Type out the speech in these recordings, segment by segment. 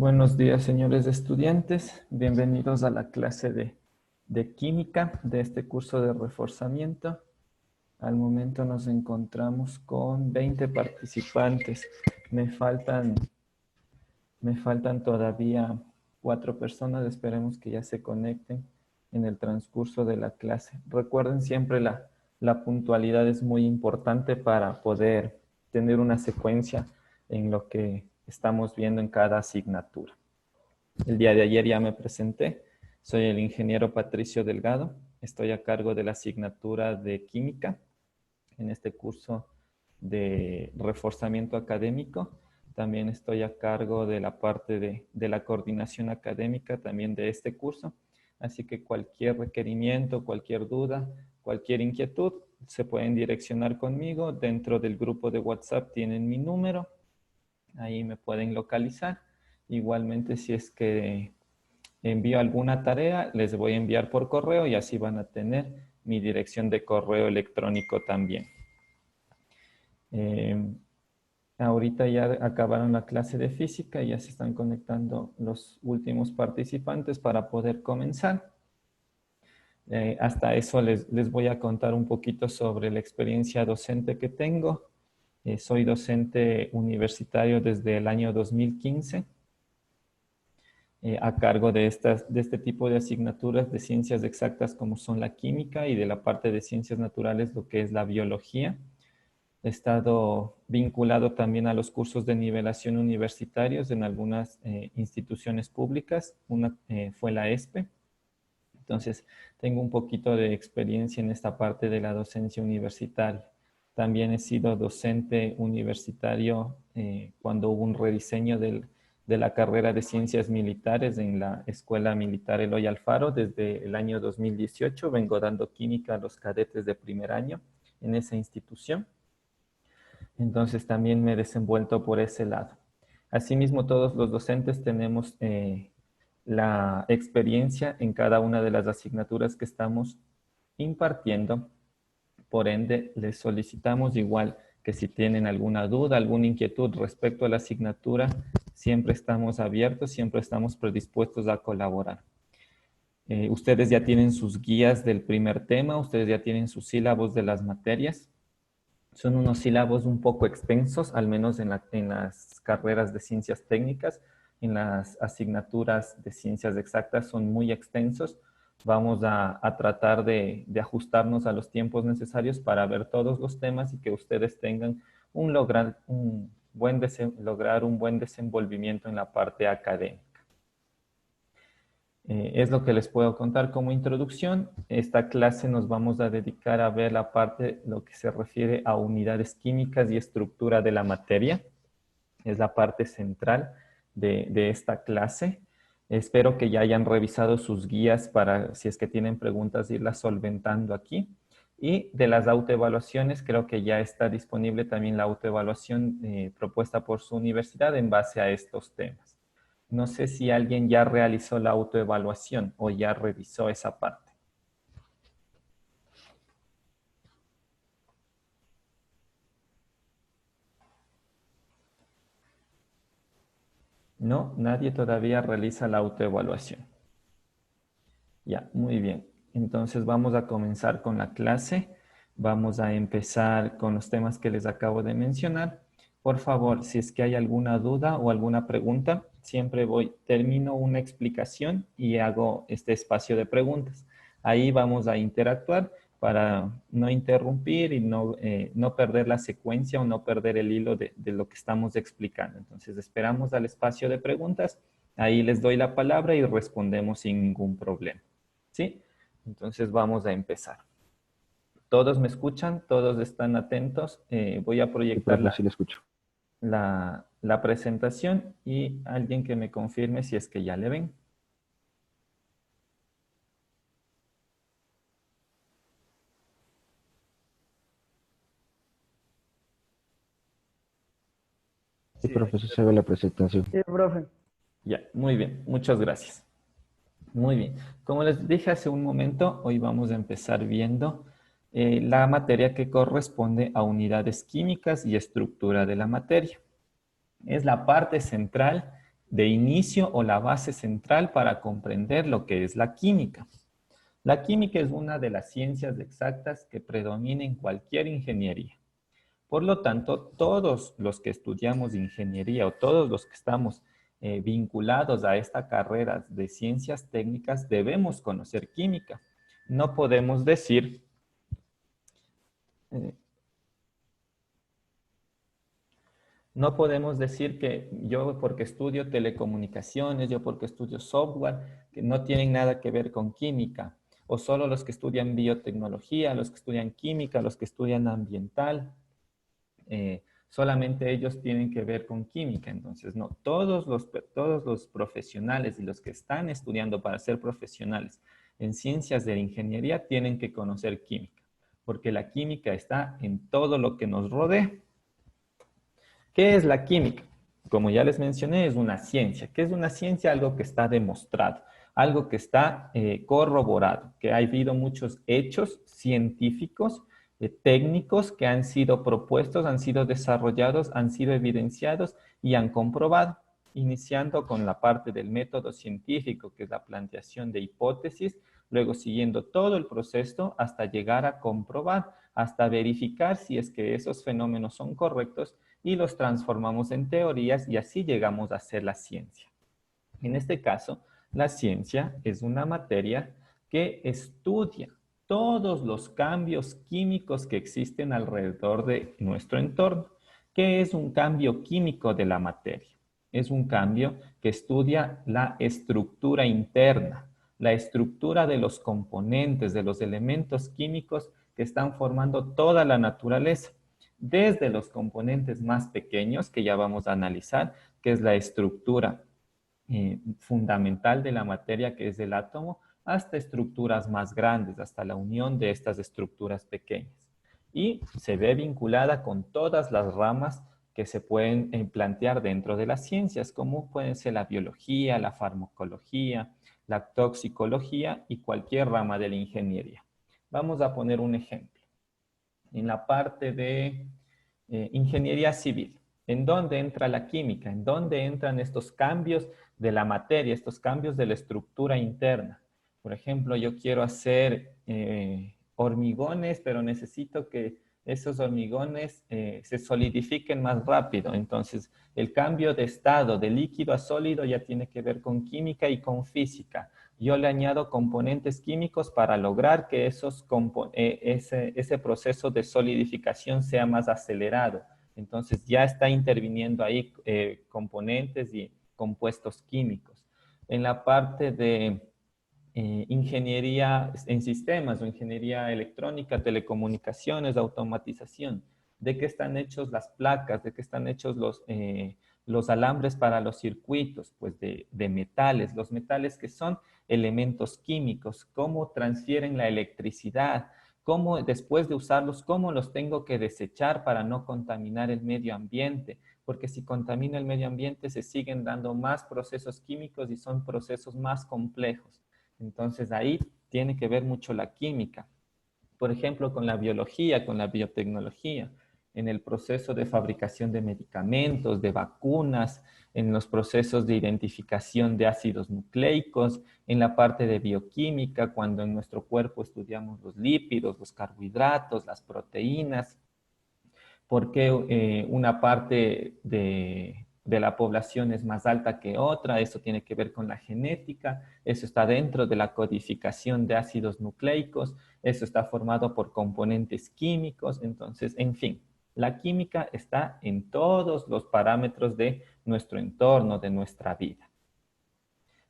Buenos días, señores estudiantes. Bienvenidos a la clase de química de este curso de reforzamiento. Al momento nos encontramos con 20 participantes. Me faltan todavía 4 personas. Esperemos que ya se conecten en el transcurso de la clase. Recuerden siempre la puntualidad es muy importante para poder tener una secuencia en lo que estamos viendo en cada asignatura. El día de ayer ya me presenté. Soy el ingeniero Patricio Delgado. Estoy a cargo de la asignatura de química en este curso de reforzamiento académico. También estoy a cargo de la parte de la coordinación académica también de este curso. Así que cualquier requerimiento, cualquier duda, cualquier inquietud, se pueden direccionar conmigo. Dentro del grupo de WhatsApp tienen mi número. Ahí me pueden localizar. Igualmente, si es que envío alguna tarea, les voy a enviar por correo y así van a tener mi dirección de correo electrónico también. Ahorita ya acabaron la clase de física y ya se están conectando los últimos participantes para poder comenzar. Hasta eso les voy a contar un poquito sobre la experiencia docente que tengo. Soy docente universitario desde el año 2015. A cargo de este tipo de asignaturas de ciencias exactas como son la química y de la parte de ciencias naturales lo que es la biología. He estado vinculado también a los cursos de nivelación universitarios en algunas instituciones públicas. Una fue la ESPE. Entonces, tengo un poquito de experiencia en esta parte de la docencia universitaria. También he sido docente universitario cuando hubo un rediseño de la carrera de ciencias militares en la Escuela Militar Eloy Alfaro. Desde el año 2018 vengo dando química a los cadetes de primer año en esa institución. Entonces también me he desenvuelto por ese lado. Asimismo, todos los docentes tenemos la experiencia en cada una de las asignaturas que estamos impartiendo. Por ende, les solicitamos igual que si tienen alguna duda, alguna inquietud respecto a la asignatura, siempre estamos abiertos, siempre estamos predispuestos a colaborar. Ustedes ya tienen sus guías del primer tema, ustedes ya tienen sus sílabos de las materias. Son unos sílabos un poco extensos, al menos en las carreras de ciencias técnicas. En las asignaturas de ciencias exactas son muy extensos. Vamos a tratar de ajustarnos a los tiempos necesarios para ver todos los temas y que ustedes tengan lograr un buen desenvolvimiento en la parte académica. Es lo que les puedo contar como introducción. Esta clase nos vamos a dedicar a ver la parte, lo que se refiere a unidades químicas y estructura de la materia. Es la parte central de esta clase. Espero que ya hayan revisado sus guías para, si es que tienen preguntas, irlas solventando aquí. Y de las autoevaluaciones, creo que ya está disponible también la autoevaluación propuesta por su universidad en base a estos temas. No sé si alguien ya realizó la autoevaluación o ya revisó esa parte. No, nadie todavía realiza la autoevaluación. Ya, muy bien. Entonces vamos a comenzar con la clase. Vamos a empezar con los temas que les acabo de mencionar. Por favor, si es que hay alguna duda o alguna pregunta, siempre termino una explicación y hago este espacio de preguntas. Ahí vamos a interactuar para no interrumpir y no perder la secuencia o no perder el hilo de lo que estamos explicando. Entonces esperamos al espacio de preguntas. Ahí les doy la palabra y respondemos sin ningún problema. ¿Sí? Entonces vamos a empezar. ¿Todos me escuchan? ¿Todos están atentos? Voy a proyectar Sí, lo escucho. la presentación y alguien que me confirme si es que ya le ven. Sí, profesor, se ve la presentación. Sí, profe. Ya, muy bien. Muchas gracias. Muy bien. Como les dije hace un momento, hoy vamos a empezar viendo la materia que corresponde a unidades químicas y estructura de la materia. Es la parte central de inicio o la base central para comprender lo que es la química. La química es una de las ciencias exactas que predomina en cualquier ingeniería. Por lo tanto, todos los que estudiamos ingeniería o todos los que estamos vinculados a esta carrera de ciencias técnicas debemos conocer química. No podemos decir no podemos decir que yo porque estudio telecomunicaciones, yo porque estudio software, que no tienen nada que ver con química. O solo los que estudian biotecnología, los que estudian química, los que estudian ambiental, solamente ellos tienen que ver con química. Entonces, no, todos los profesionales y los que están estudiando para ser profesionales en ciencias de la ingeniería tienen que conocer química, porque la química está en todo lo que nos rodea. ¿Qué es la química? Como ya les mencioné, es una ciencia. ¿Qué es una ciencia? Algo que está demostrado, algo que está corroborado, que ha habido muchos hechos científicos, técnicos que han sido propuestos, han sido desarrollados, han sido evidenciados y han comprobado, iniciando con la parte del método científico, que es la planteación de hipótesis, luego siguiendo todo el proceso hasta llegar a comprobar, hasta verificar si es que esos fenómenos son correctos y los transformamos en teorías y así llegamos a ser la ciencia. En este caso, la ciencia es una materia que estudia todos los cambios químicos que existen alrededor de nuestro entorno. ¿Qué es un cambio químico de la materia? Es un cambio que estudia la estructura interna, la estructura de los componentes, de los elementos químicos que están formando toda la naturaleza, desde los componentes más pequeños que ya vamos a analizar, que es la estructura fundamental de la materia, que es el átomo, hasta estructuras más grandes, hasta la unión de estas estructuras pequeñas. Y se ve vinculada con todas las ramas que se pueden plantear dentro de las ciencias, como pueden ser la biología, la farmacología, la toxicología y cualquier rama de la ingeniería. Vamos a poner un ejemplo. En la parte de ingeniería civil, ¿en dónde entra la química? ¿En dónde entran estos cambios de la materia, estos cambios de la estructura interna? Por ejemplo, yo quiero hacer hormigones, pero necesito que esos hormigones se solidifiquen más rápido. Entonces, el cambio de estado de líquido a sólido ya tiene que ver con química y con física. Yo le añado componentes químicos para lograr que ese proceso de solidificación sea más acelerado. Entonces ya está interviniendo ahí componentes y compuestos químicos. En la parte de ingeniería en sistemas o ingeniería electrónica, telecomunicaciones, automatización, de qué están hechos las placas, de qué están hechos los alambres para los circuitos, pues de metales, los metales que son elementos químicos, cómo transfieren la electricidad, cómo después de usarlos, cómo los tengo que desechar para no contaminar el medio ambiente, porque si contamina el medio ambiente se siguen dando más procesos químicos y son procesos más complejos. Entonces ahí tiene que ver mucho la química. Por ejemplo, con la biología, con la biotecnología, en el proceso de fabricación de medicamentos, de vacunas, en los procesos de identificación de ácidos nucleicos, en la parte de bioquímica, cuando en nuestro cuerpo estudiamos los lípidos, los carbohidratos, las proteínas, porque una parte de la población es más alta que otra, eso tiene que ver con la genética, eso está dentro de la codificación de ácidos nucleicos, eso está formado por componentes químicos, entonces, en fin, la química está en todos los parámetros de nuestro entorno, de nuestra vida.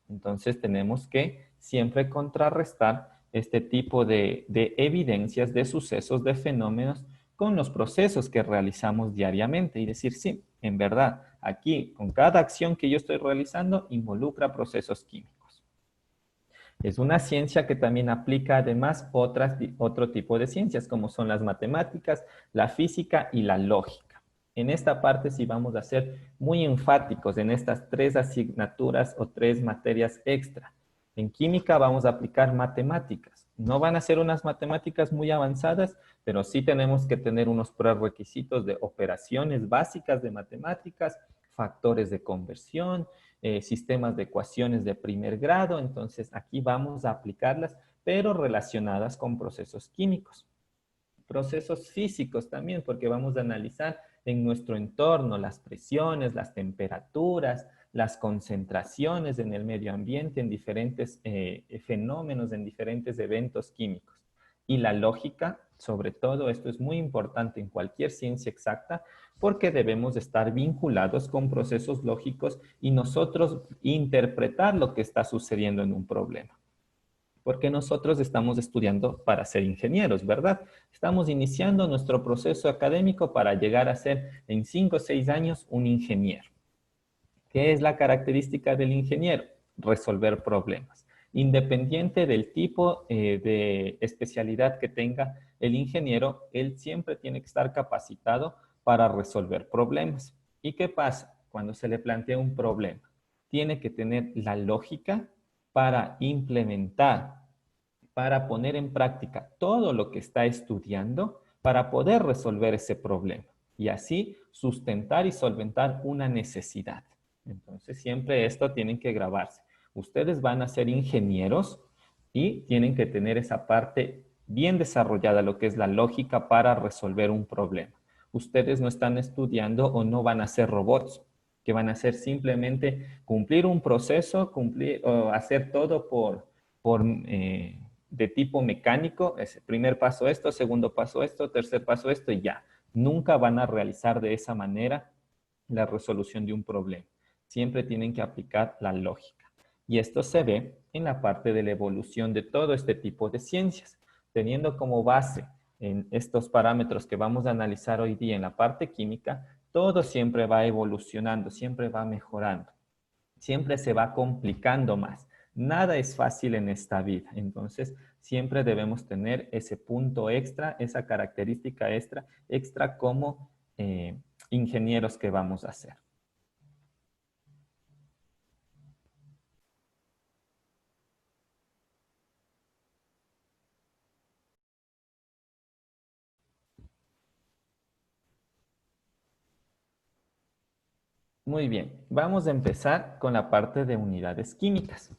Entonces, tenemos que siempre contrarrestar este tipo de evidencias, de sucesos, de fenómenos con los procesos que realizamos diariamente y decir, sí, en verdad, aquí, con cada acción que yo estoy realizando, involucra procesos químicos. Es una ciencia que también aplica además otro tipo de ciencias, como son las matemáticas, la física y la lógica. En esta parte sí vamos a ser muy enfáticos en estas 3 asignaturas o 3 materias extra. En química vamos a aplicar matemáticas. No van a ser unas matemáticas muy avanzadas, pero sí tenemos que tener unos prerequisitos de operaciones básicas de matemáticas, factores de conversión, sistemas de ecuaciones de primer grado. Entonces, aquí vamos a aplicarlas, pero relacionadas con procesos químicos. Procesos físicos también, porque vamos a analizar en nuestro entorno las presiones, las temperaturas, las concentraciones en el medio ambiente, en diferentes fenómenos, en diferentes eventos químicos. Y la lógica, sobre todo, esto es muy importante en cualquier ciencia exacta, porque debemos estar vinculados con procesos lógicos y nosotros interpretar lo que está sucediendo en un problema. Porque nosotros estamos estudiando para ser ingenieros, ¿verdad? Estamos iniciando nuestro proceso académico para llegar a ser en 5 o 6 años un ingeniero. ¿Qué es la característica del ingeniero? Resolver problemas. Independiente del tipo de especialidad que tenga el ingeniero, él siempre tiene que estar capacitado para resolver problemas. ¿Y qué pasa cuando se le plantea un problema? Tiene que tener la lógica para implementar, para poner en práctica todo lo que está estudiando para poder resolver ese problema y así sustentar y solventar una necesidad. Entonces, siempre esto tienen que grabarse. Ustedes van a ser ingenieros y tienen que tener esa parte bien desarrollada, lo que es la lógica para resolver un problema. Ustedes no están estudiando o no van a ser robots, que van a hacer simplemente cumplir un proceso, cumplir o hacer todo de tipo mecánico, es primer paso esto, segundo paso esto, tercer paso esto y ya. Nunca van a realizar de esa manera la resolución de un problema. Siempre tienen que aplicar la lógica. Y esto se ve en la parte de la evolución de todo este tipo de ciencias, teniendo como base en estos parámetros que vamos a analizar hoy día en la parte química, todo siempre va evolucionando, siempre va mejorando, siempre se va complicando más. Nada es fácil en esta vida, entonces siempre debemos tener ese punto extra, esa característica extra como ingenieros que vamos a hacer. Muy bien, vamos a empezar con la parte de unidades químicas.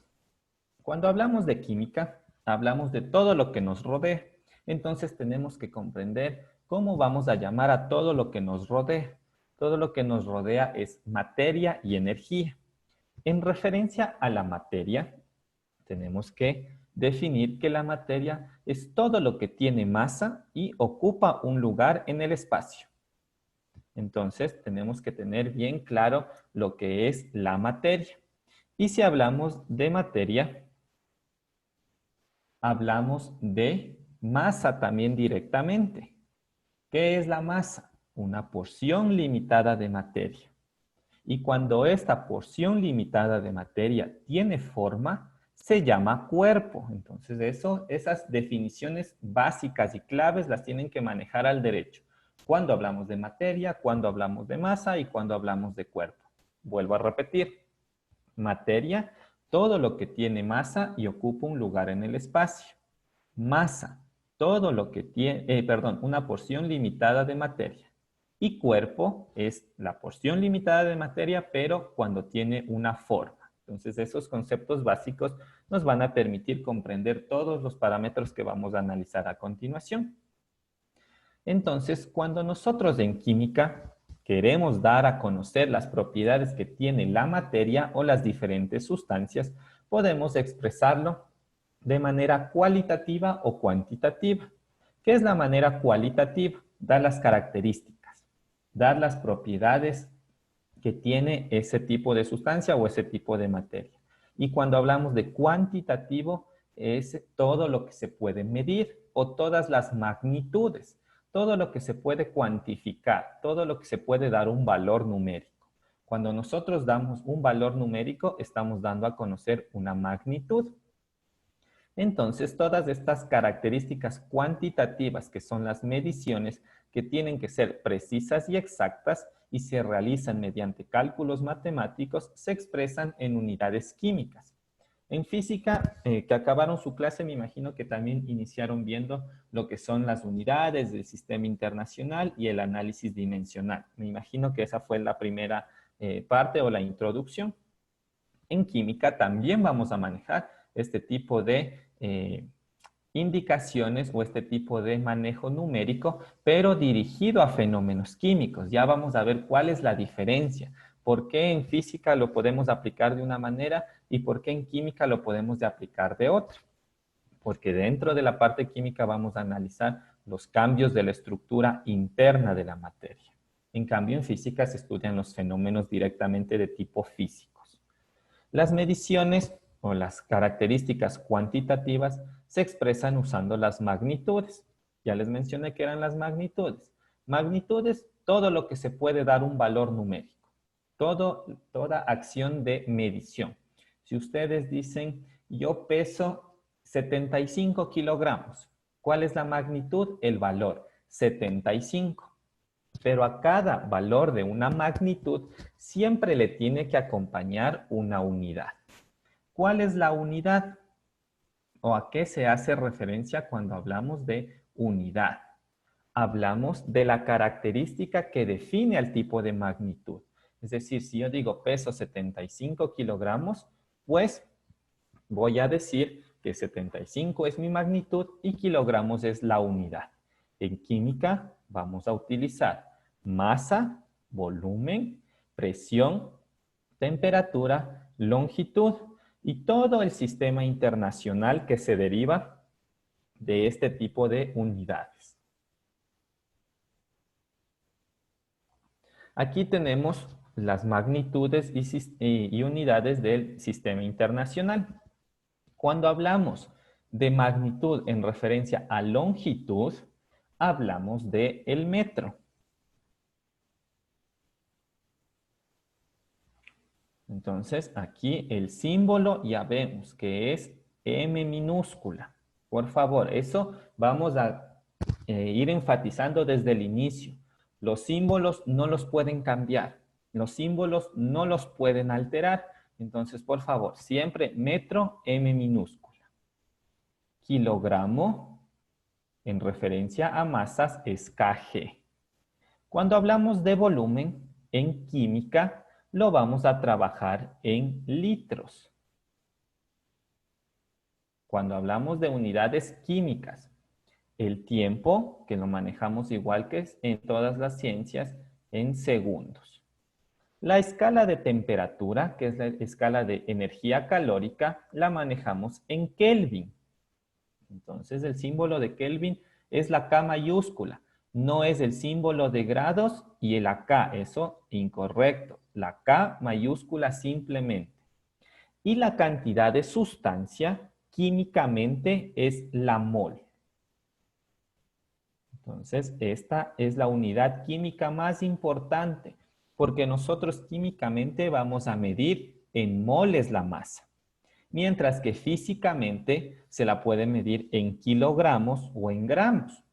Cuando hablamos de química, hablamos de todo lo que nos rodea. Entonces tenemos que comprender cómo vamos a llamar a todo lo que nos rodea. Todo lo que nos rodea es materia y energía. En referencia a la materia, tenemos que definir que la materia es todo lo que tiene masa y ocupa un lugar en el espacio. Entonces, tenemos que tener bien claro lo que es la materia. Y si hablamos de materia, hablamos de masa también directamente. ¿Qué es la masa? Una porción limitada de materia. Y cuando esta porción limitada de materia tiene forma, se llama cuerpo. Entonces, esas definiciones básicas y claves las tienen que manejar al derecho. Cuando hablamos de materia, cuando hablamos de masa y cuando hablamos de cuerpo. Vuelvo a repetir. Materia, todo lo que tiene masa y ocupa un lugar en el espacio. Masa, todo lo que tiene, una porción limitada de materia. Y cuerpo es la porción limitada de materia, pero cuando tiene una forma. Entonces, esos conceptos básicos nos van a permitir comprender todos los parámetros que vamos a analizar a continuación. Entonces, cuando nosotros en química queremos dar a conocer las propiedades que tiene la materia o las diferentes sustancias, podemos expresarlo de manera cualitativa o cuantitativa. ¿Qué es la manera cualitativa? Dar las características, dar las propiedades que tiene ese tipo de sustancia o ese tipo de materia. Y cuando hablamos de cuantitativo, es todo lo que se puede medir o todas las magnitudes, todo lo que se puede cuantificar, todo lo que se puede dar un valor numérico. Cuando nosotros damos un valor numérico, estamos dando a conocer una magnitud. Entonces, todas estas características cuantitativas, que son las mediciones, que tienen que ser precisas y exactas y se realizan mediante cálculos matemáticos, se expresan en unidades químicas. En física, que acabaron su clase, me imagino que también iniciaron viendo lo que son las unidades del sistema internacional y el análisis dimensional. Me imagino que esa fue la primera parte o la introducción. En química también vamos a manejar este tipo de indicaciones o este tipo de manejo numérico, pero dirigido a fenómenos químicos. Ya vamos a ver cuál es la diferencia. ¿Por qué en física lo podemos aplicar de una manera y por qué en química lo podemos aplicar de otra? Porque dentro de la parte química vamos a analizar los cambios de la estructura interna de la materia. En cambio, en física se estudian los fenómenos directamente de tipo físicos. Las mediciones o las características cuantitativas se expresan usando las magnitudes. Ya les mencioné que eran las magnitudes. Magnitudes, todo lo que se puede dar un valor numérico. Toda acción de medición. Si ustedes dicen, yo peso 75 kilogramos, ¿cuál es la magnitud? El valor, 75. Pero a cada valor de una magnitud siempre le tiene que acompañar una unidad. ¿Cuál es la unidad? ¿O a qué se hace referencia cuando hablamos de unidad? Hablamos de la característica que define al tipo de magnitud. Es decir, si yo digo peso 75 kilogramos, pues voy a decir que 75 es mi magnitud y kilogramos es la unidad. En química vamos a utilizar masa, volumen, presión, temperatura, longitud y todo el sistema internacional que se deriva de este tipo de unidades. Aquí tenemos las magnitudes y unidades del sistema internacional. Cuando hablamos de magnitud en referencia a longitud, hablamos del metro. Entonces, aquí el símbolo ya vemos que es M minúscula. Por favor, eso vamos a ir enfatizando desde el inicio. Los símbolos no los pueden cambiar. Los símbolos no los pueden alterar. Entonces, por favor, siempre metro, M minúscula. Kilogramo, en referencia a masas, es kg. Cuando hablamos de volumen, en química, lo vamos a trabajar en litros. Cuando hablamos de unidades químicas, el tiempo, que lo manejamos igual que en todas las ciencias, en segundos. La escala de temperatura, que es la escala de energía calórica, la manejamos en Kelvin. Entonces, el símbolo de Kelvin es la K mayúscula. No es el símbolo de grados y el AK. Eso, incorrecto. La K mayúscula simplemente. Y la cantidad de sustancia, químicamente, es la mol. Entonces, esta es la unidad química más importante, porque nosotros químicamente vamos a medir en moles la masa, mientras que físicamente se la puede medir en kilogramos o en gramos.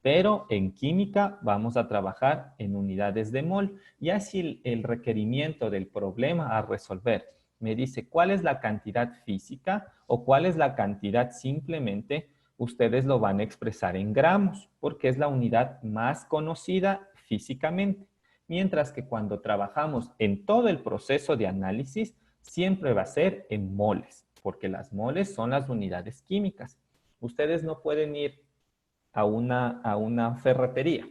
Pero en química vamos a trabajar en unidades de mol. Y así el requerimiento del problema a resolver me dice cuál es la cantidad física o cuál es la cantidad simplemente, ustedes lo van a expresar en gramos, porque es la unidad más conocida físicamente. Mientras que cuando trabajamos en todo el proceso de análisis, siempre va a ser en moles, porque las moles son las unidades químicas. Ustedes no pueden ir a una ferretería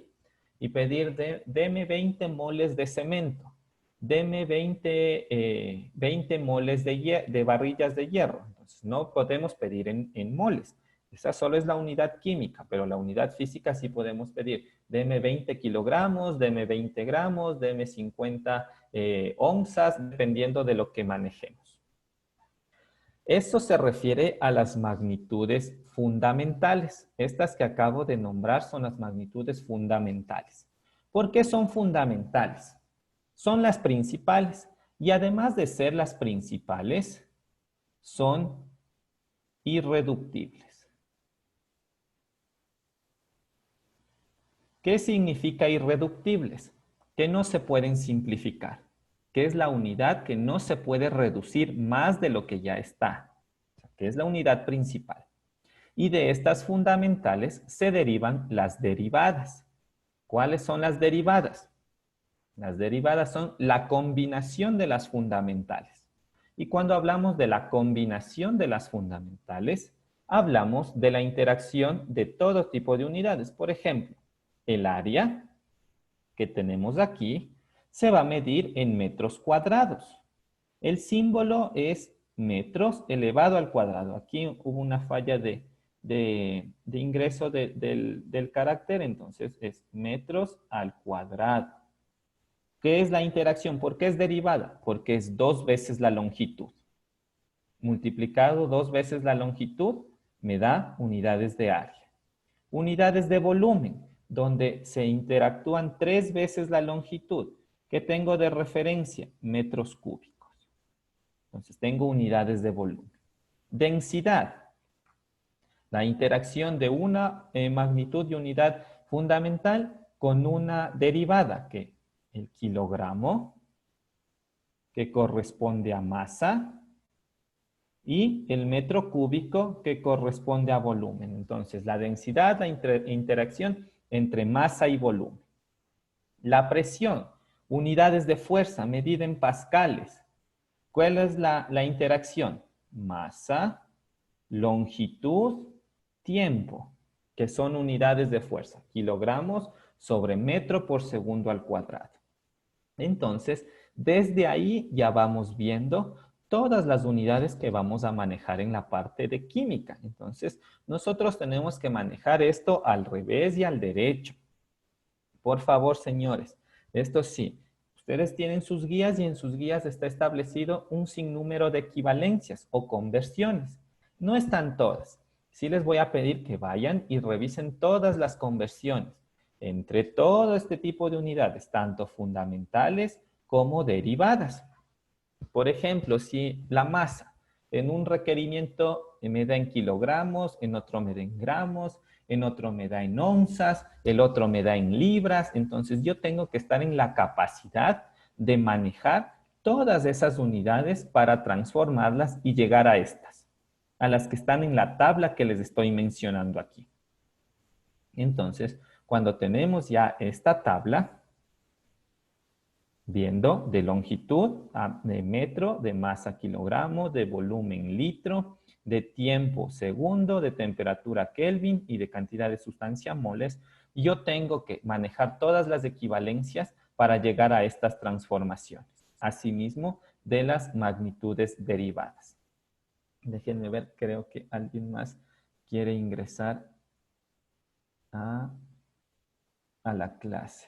y pedir, deme 20 moles de cemento, deme 20 moles de barrillas de hierro. Entonces, no podemos pedir en moles. Esa solo es la unidad química, pero la unidad física sí podemos pedir. Deme 20 kilogramos, deme 20 gramos, deme 50 onzas, dependiendo de lo que manejemos. Eso se refiere a las magnitudes fundamentales. Estas que acabo de nombrar son las magnitudes fundamentales. ¿Por qué son fundamentales? Son las principales y además de ser las principales, son irreductibles. ¿Qué significa irreductibles? Que no se pueden simplificar, que es la unidad que no se puede reducir más de lo que ya está, que es la unidad principal. Y de estas fundamentales se derivan las derivadas. ¿Cuáles son las derivadas? Las derivadas son la combinación de las fundamentales. Y cuando hablamos de la combinación de las fundamentales, hablamos de la interacción de todo tipo de unidades. Por ejemplo, el área que tenemos aquí se va a medir en metros cuadrados. El símbolo es metros elevado al cuadrado. Aquí hubo una falla de ingreso del carácter, entonces es metros al cuadrado. ¿Qué es la interacción? ¿Por qué es derivada? Porque es 2 veces la longitud. Multiplicado 2 veces la longitud me da unidades de área. Unidades de volumen, donde se interactúan 3 veces la longitud. ¿Qué tengo de referencia? Metros cúbicos. Entonces tengo unidades de volumen. Densidad. La interacción de una magnitud y unidad fundamental con una derivada, que el kilogramo, que corresponde a masa, y el metro cúbico, que corresponde a volumen. Entonces, la densidad, la interacción entre masa y volumen. La presión, unidades de fuerza medida en pascales. ¿Cuál es la interacción? Masa, longitud, tiempo, que son unidades de fuerza. Kilogramos sobre metro por segundo al cuadrado. Entonces, desde ahí ya vamos viendo todas las unidades que vamos a manejar en la parte de química. Entonces, nosotros tenemos que manejar esto al revés y al derecho. Por favor, señores, esto sí, ustedes tienen sus guías y en sus guías está establecido un sinnúmero de equivalencias o conversiones. No están todas. Sí les voy a pedir que vayan y revisen todas las conversiones entre todo este tipo de unidades, tanto fundamentales como derivadas. Por ejemplo, si la masa en un requerimiento me da en kilogramos, en otro me da en gramos, en otro me da en onzas, el otro me da en libras, entonces yo tengo que estar en la capacidad de manejar todas esas unidades para transformarlas y llegar a estas, a las que están en la tabla que les estoy mencionando aquí. Entonces, cuando tenemos ya esta tabla, viendo de longitud de metro, de masa kilogramo, de volumen litro, de tiempo segundo, de temperatura Kelvin y de cantidad de sustancia moles, yo tengo que manejar todas las equivalencias para llegar a estas transformaciones. Asimismo, de las magnitudes derivadas. Déjenme ver, creo que alguien más quiere ingresar a la clase.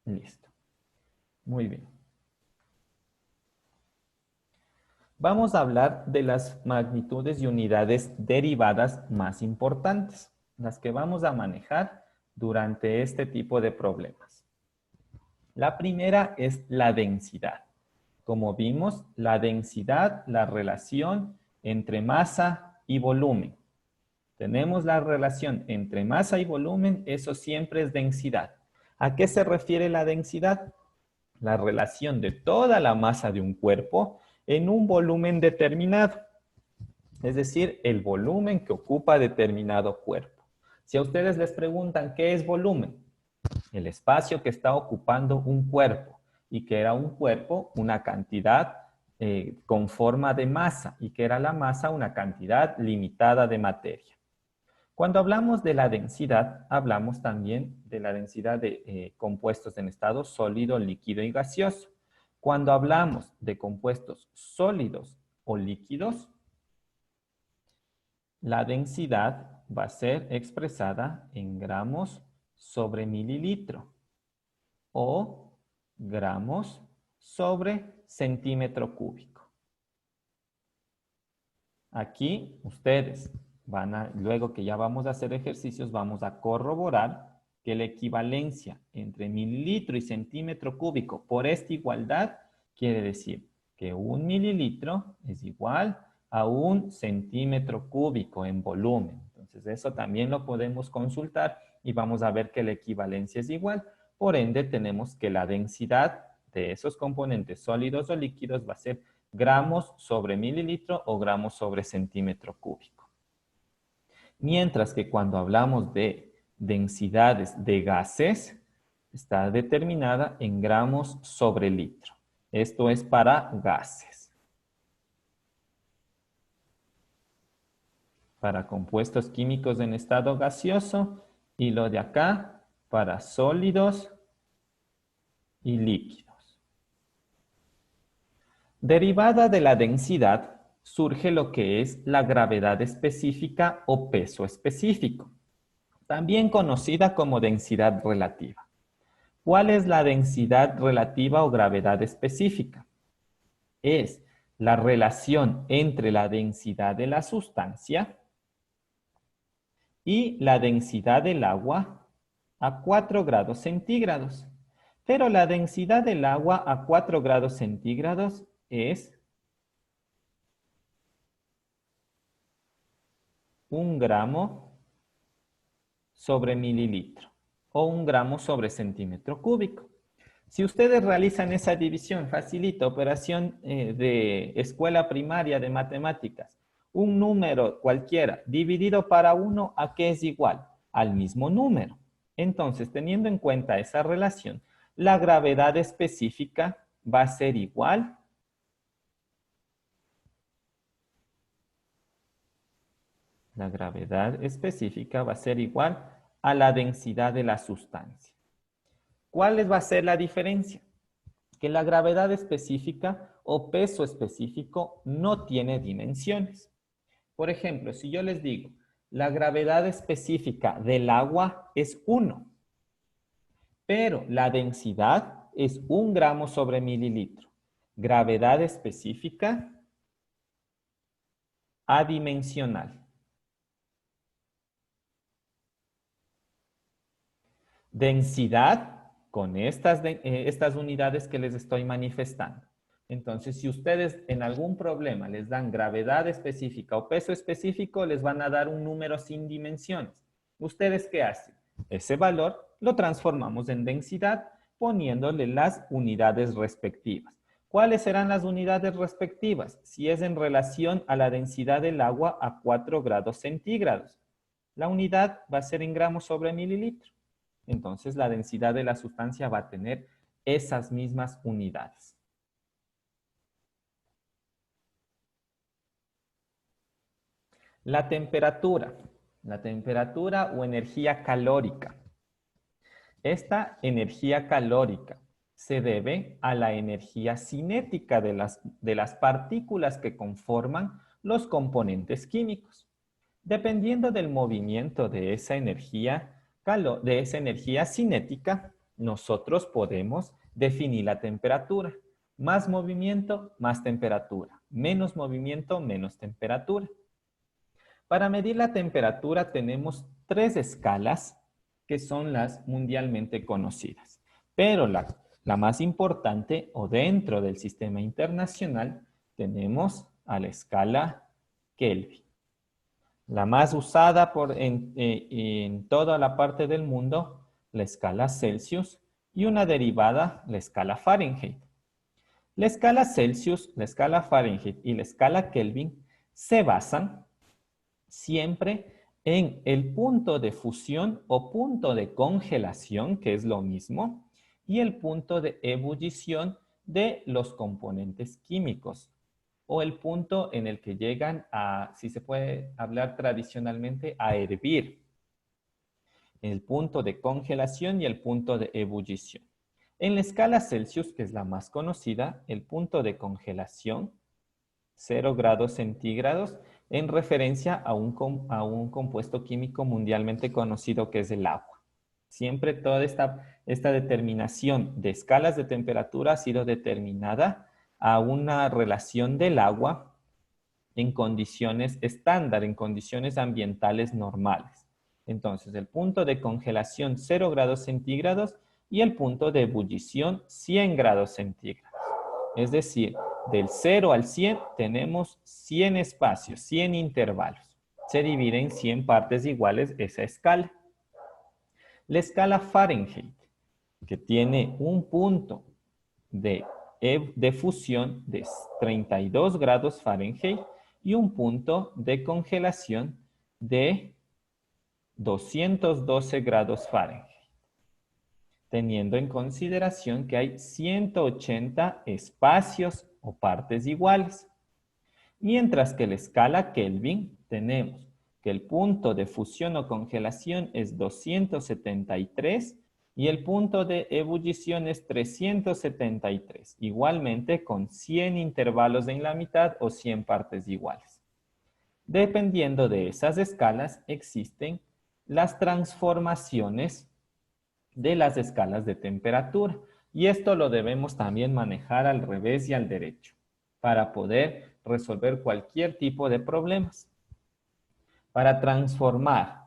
Listo. Muy bien. Vamos a hablar de las magnitudes y unidades derivadas más importantes, las que vamos a manejar durante este tipo de problemas. La primera es la densidad. Como vimos, la densidad, la relación entre masa y volumen. Tenemos la relación entre masa y volumen, eso siempre es densidad. ¿A qué se refiere la densidad? La relación de toda la masa de un cuerpo en un volumen determinado. Es decir, el volumen que ocupa determinado cuerpo. Si a ustedes les preguntan qué es volumen, el espacio que está ocupando un cuerpo, y que era un cuerpo, una cantidad con forma de masa, y que era la masa una cantidad limitada de materia. Cuando hablamos de la densidad, hablamos también de la densidad de compuestos en estado sólido, líquido y gaseoso. Cuando hablamos de compuestos sólidos o líquidos, la densidad va a ser expresada en gramos sobre mililitro o gramos sobre centímetro cúbico. Aquí ustedes luego que ya vamos a hacer ejercicios, vamos a corroborar que la equivalencia entre mililitro y centímetro cúbico por esta igualdad quiere decir que 1 mililitro es igual a 1 centímetro cúbico en volumen. Entonces eso también lo podemos consultar y vamos a ver que la equivalencia es igual. Por ende tenemos que la densidad de esos componentes sólidos o líquidos va a ser gramos sobre mililitro o gramos sobre centímetro cúbico. Mientras que cuando hablamos de densidades de gases, está determinada en gramos sobre litro. Esto es para gases. Para compuestos químicos en estado gaseoso, y lo de acá para sólidos y líquidos. Derivada de la densidad, surge lo que es la gravedad específica o peso específico, también conocida como densidad relativa. ¿Cuál es la densidad relativa o gravedad específica? Es la relación entre la densidad de la sustancia y la densidad del agua a 4 grados centígrados. Pero la densidad del agua a 4 grados centígrados es 1 gramo sobre mililitro o 1 gramo sobre centímetro cúbico. Si ustedes realizan esa división, facilita, operación de escuela primaria de matemáticas, un número cualquiera dividido para 1, ¿a qué es igual? Al mismo número. Entonces, teniendo en cuenta esa relación, la gravedad específica va a ser igual a la densidad de la sustancia. ¿Cuál va a ser la diferencia? Que la gravedad específica o peso específico no tiene dimensiones. Por ejemplo, si yo les digo, la gravedad específica del agua es 1, pero la densidad es 1 gramo sobre mililitro. Gravedad específica adimensional. Densidad con estas unidades que les estoy manifestando. Entonces, si ustedes en algún problema les dan gravedad específica o peso específico, les van a dar un número sin dimensiones. ¿Ustedes qué hacen? Ese valor lo transformamos en densidad poniéndole las unidades respectivas. ¿Cuáles serán las unidades respectivas? Si es en relación a la densidad del agua a 4 grados centígrados. La unidad va a ser en gramos sobre mililitro. Entonces, la densidad de la sustancia va a tener esas mismas unidades. La temperatura o energía calórica. Esta energía calórica se debe a la energía cinética de las partículas que conforman los componentes químicos. Dependiendo del movimiento de esa energía cinética, nosotros podemos definir la temperatura. Más movimiento, más temperatura. Menos movimiento, menos temperatura. Para medir la temperatura tenemos 3 escalas que son las mundialmente conocidas. Pero la más importante, o dentro del sistema internacional, tenemos a la escala Kelvin. La más usada en toda la parte del mundo, la escala Celsius, y una derivada, la escala Fahrenheit. La escala Celsius, la escala Fahrenheit y la escala Kelvin se basan siempre en el punto de fusión o punto de congelación, que es lo mismo, y el punto de ebullición de los componentes químicos, o el punto en el que llegan a, si se puede hablar tradicionalmente, a hervir. El punto de congelación y el punto de ebullición. En la escala Celsius, que es la más conocida, el punto de congelación, 0 grados centígrados, en referencia a un compuesto químico mundialmente conocido que es el agua. Siempre toda esta determinación de escalas de temperatura ha sido determinada a una relación del agua en condiciones estándar, en condiciones ambientales normales. Entonces, el punto de congelación 0 grados centígrados y el punto de ebullición 100 grados centígrados. Es decir, del 0 al 100 tenemos 100 espacios, 100 intervalos. Se divide en 100 partes iguales esa escala. La escala Fahrenheit, que tiene un punto de fusión de 32 grados Fahrenheit y un punto de congelación de 212 grados Fahrenheit, teniendo en consideración que hay 180 espacios o partes iguales. Mientras que la escala Kelvin tenemos que el punto de fusión o congelación es 273 y el punto de ebullición es 373, igualmente con 100 intervalos en la mitad o 100 partes iguales. Dependiendo de esas escalas, existen las transformaciones de las escalas de temperatura. Y esto lo debemos también manejar al revés y al derecho para poder resolver cualquier tipo de problemas. Para transformar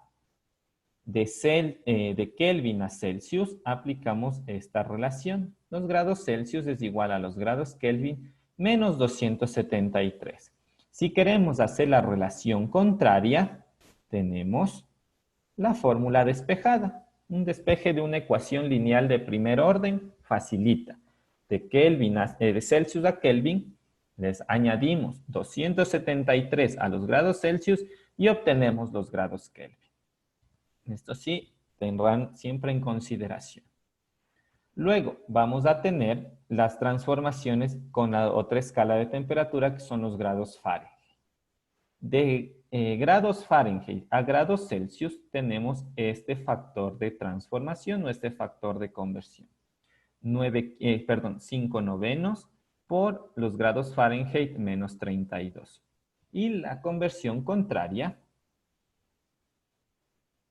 de Kelvin a Celsius, aplicamos esta relación. Los grados Celsius es igual a los grados Kelvin menos 273. Si queremos hacer la relación contraria, tenemos la fórmula despejada. Un despeje de una ecuación lineal de primer orden facilita. De Celsius a Kelvin, les añadimos 273 a los grados Celsius y obtenemos los grados Kelvin. Esto sí, tendrán siempre en consideración. Luego vamos a tener las transformaciones con la otra escala de temperatura que son los grados Fahrenheit. De grados Fahrenheit a grados Celsius tenemos este factor de transformación o este factor de conversión. 5 novenos por los grados Fahrenheit menos 32. Y la conversión contraria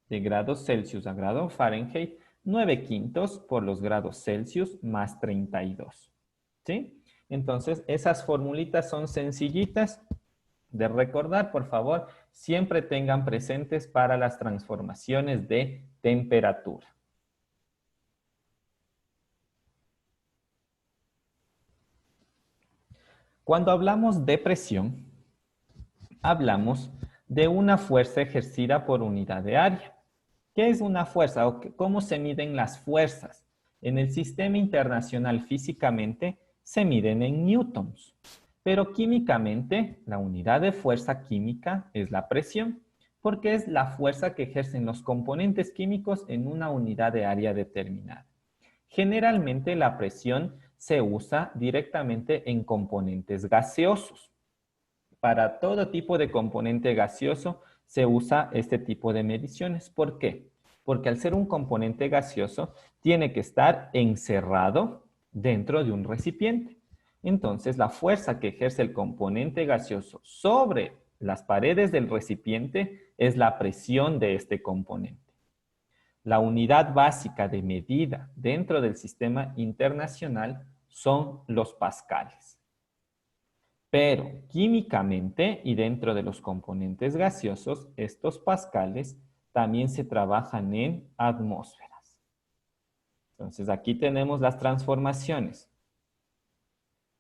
de grados Celsius a grados Fahrenheit, 9 quintos por los grados Celsius más 32. ¿Sí? Entonces, esas formulitas son sencillitas de recordar, por favor, siempre tengan presentes para las transformaciones de temperatura. Cuando hablamos de presión, hablamos de una fuerza ejercida por unidad de área. ¿Qué es una fuerza o cómo se miden las fuerzas? En el sistema internacional físicamente se miden en newtons. Pero químicamente, la unidad de fuerza química es la presión, porque es la fuerza que ejercen los componentes químicos en una unidad de área determinada. Generalmente la presión se usa directamente en componentes gaseosos. Para todo tipo de componente gaseoso se usa este tipo de mediciones. ¿Por qué? Porque al ser un componente gaseoso, tiene que estar encerrado dentro de un recipiente. Entonces, la fuerza que ejerce el componente gaseoso sobre las paredes del recipiente es la presión de este componente. La unidad básica de medida dentro del sistema internacional son los pascales. Pero químicamente y dentro de los componentes gaseosos, estos pascales también se trabajan en atmósferas. Entonces, aquí tenemos las transformaciones.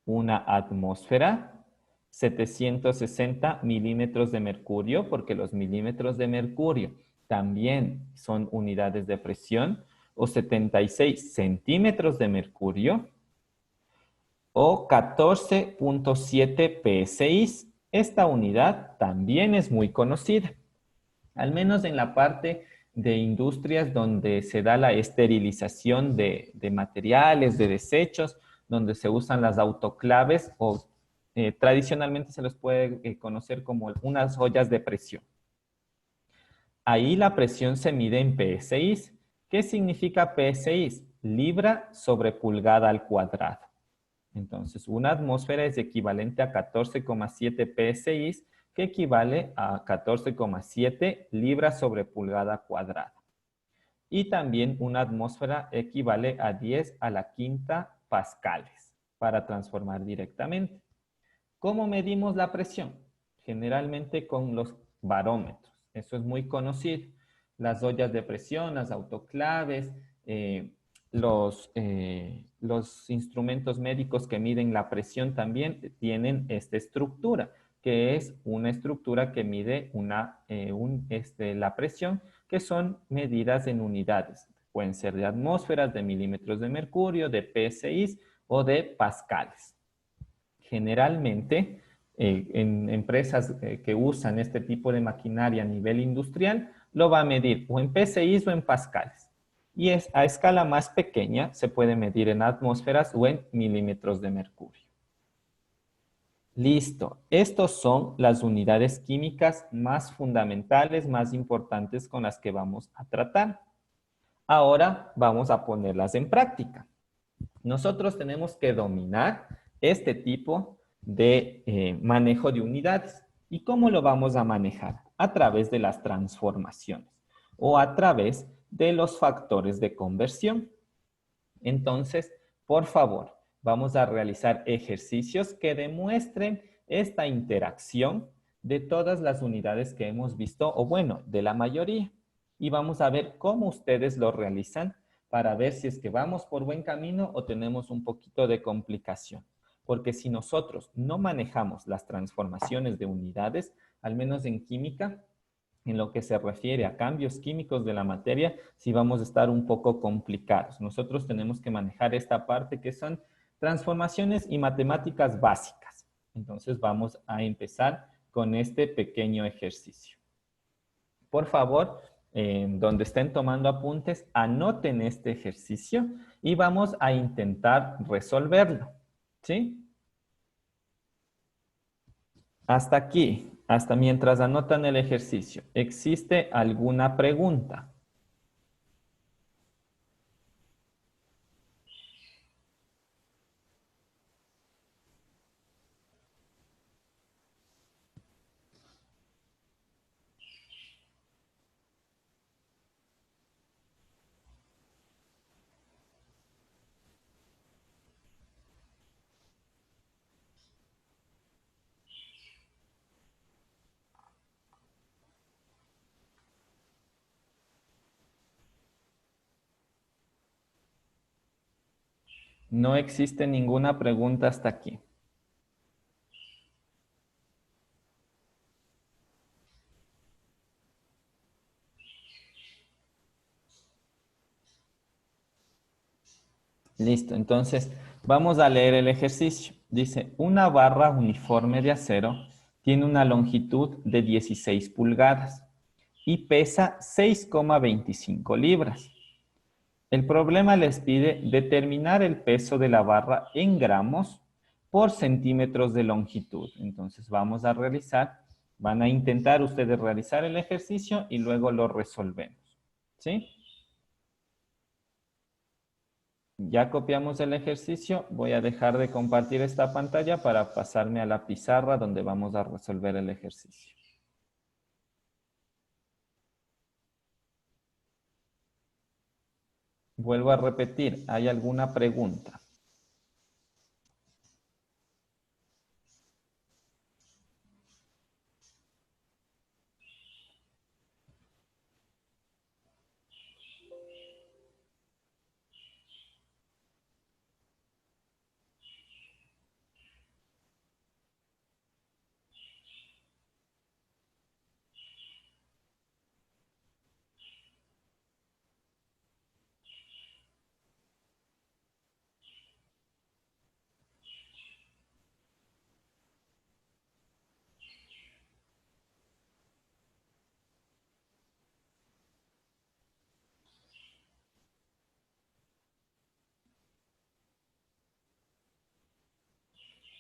Una atmósfera, 760 milímetros de mercurio, porque los milímetros de mercurio también son unidades de presión, o 76 centímetros de mercurio, o 14.7 PSI. Esta unidad también es muy conocida, al menos en la parte de industrias donde se da la esterilización de materiales, de desechos, donde se usan las autoclaves o tradicionalmente se los puede conocer como unas ollas de presión. Ahí la presión se mide en PSI. ¿Qué significa PSI? Libra sobre pulgada al cuadrado. Entonces, una atmósfera es equivalente a 14,7 PSI, que equivale a 14,7 libras sobre pulgada cuadrada. Y también una atmósfera equivale a 10 a la quinta pascales para transformar directamente. ¿Cómo medimos la presión? Generalmente con los barómetros. Eso es muy conocido. Las ollas de presión, las autoclaves, los instrumentos médicos que miden la presión también tienen esta estructura, que es una estructura que mide la presión, que son medidas en unidades. Pueden ser de atmósferas, de milímetros de mercurio, de PSI o de pascales. Generalmente, en empresas que usan este tipo de maquinaria a nivel industrial, lo va a medir o en PSI o en pascales. Y a escala más pequeña se puede medir en atmósferas o en milímetros de mercurio. Listo. Estos son las unidades químicas más fundamentales, más importantes con las que vamos a tratar. Ahora vamos a ponerlas en práctica. Nosotros tenemos que dominar este tipo de manejo de unidades. ¿Y cómo lo vamos a manejar? A través de las transformaciones o a través de los factores de conversión. Entonces, por favor, vamos a realizar ejercicios que demuestren esta interacción de todas las unidades que hemos visto, o bueno, de la mayoría. Y vamos a ver cómo ustedes lo realizan para ver si es que vamos por buen camino o tenemos un poquito de complicación. Porque si nosotros no manejamos las transformaciones de unidades, al menos en química, en lo que se refiere a cambios químicos de la materia, sí vamos a estar un poco complicados. Nosotros tenemos que manejar esta parte que son transformaciones y matemáticas básicas. Entonces vamos a empezar con este pequeño ejercicio. Por favor, donde estén tomando apuntes, anoten este ejercicio y vamos a intentar resolverlo. ¿Sí? Hasta aquí, hasta mientras anotan el ejercicio, ¿existe alguna pregunta? No existe ninguna pregunta hasta aquí. Listo, entonces vamos a leer el ejercicio. Dice, una barra uniforme de acero tiene una longitud de 16 pulgadas y pesa 6,25 libras. El problema les pide determinar el peso de la barra en gramos por centímetros de longitud. Entonces vamos a realizar, van a intentar ustedes realizar el ejercicio y luego lo resolvemos. ¿Sí? Ya copiamos el ejercicio. Voy a dejar de compartir esta pantalla para pasarme a la pizarra donde vamos a resolver el ejercicio. Vuelvo a repetir, ¿hay alguna pregunta?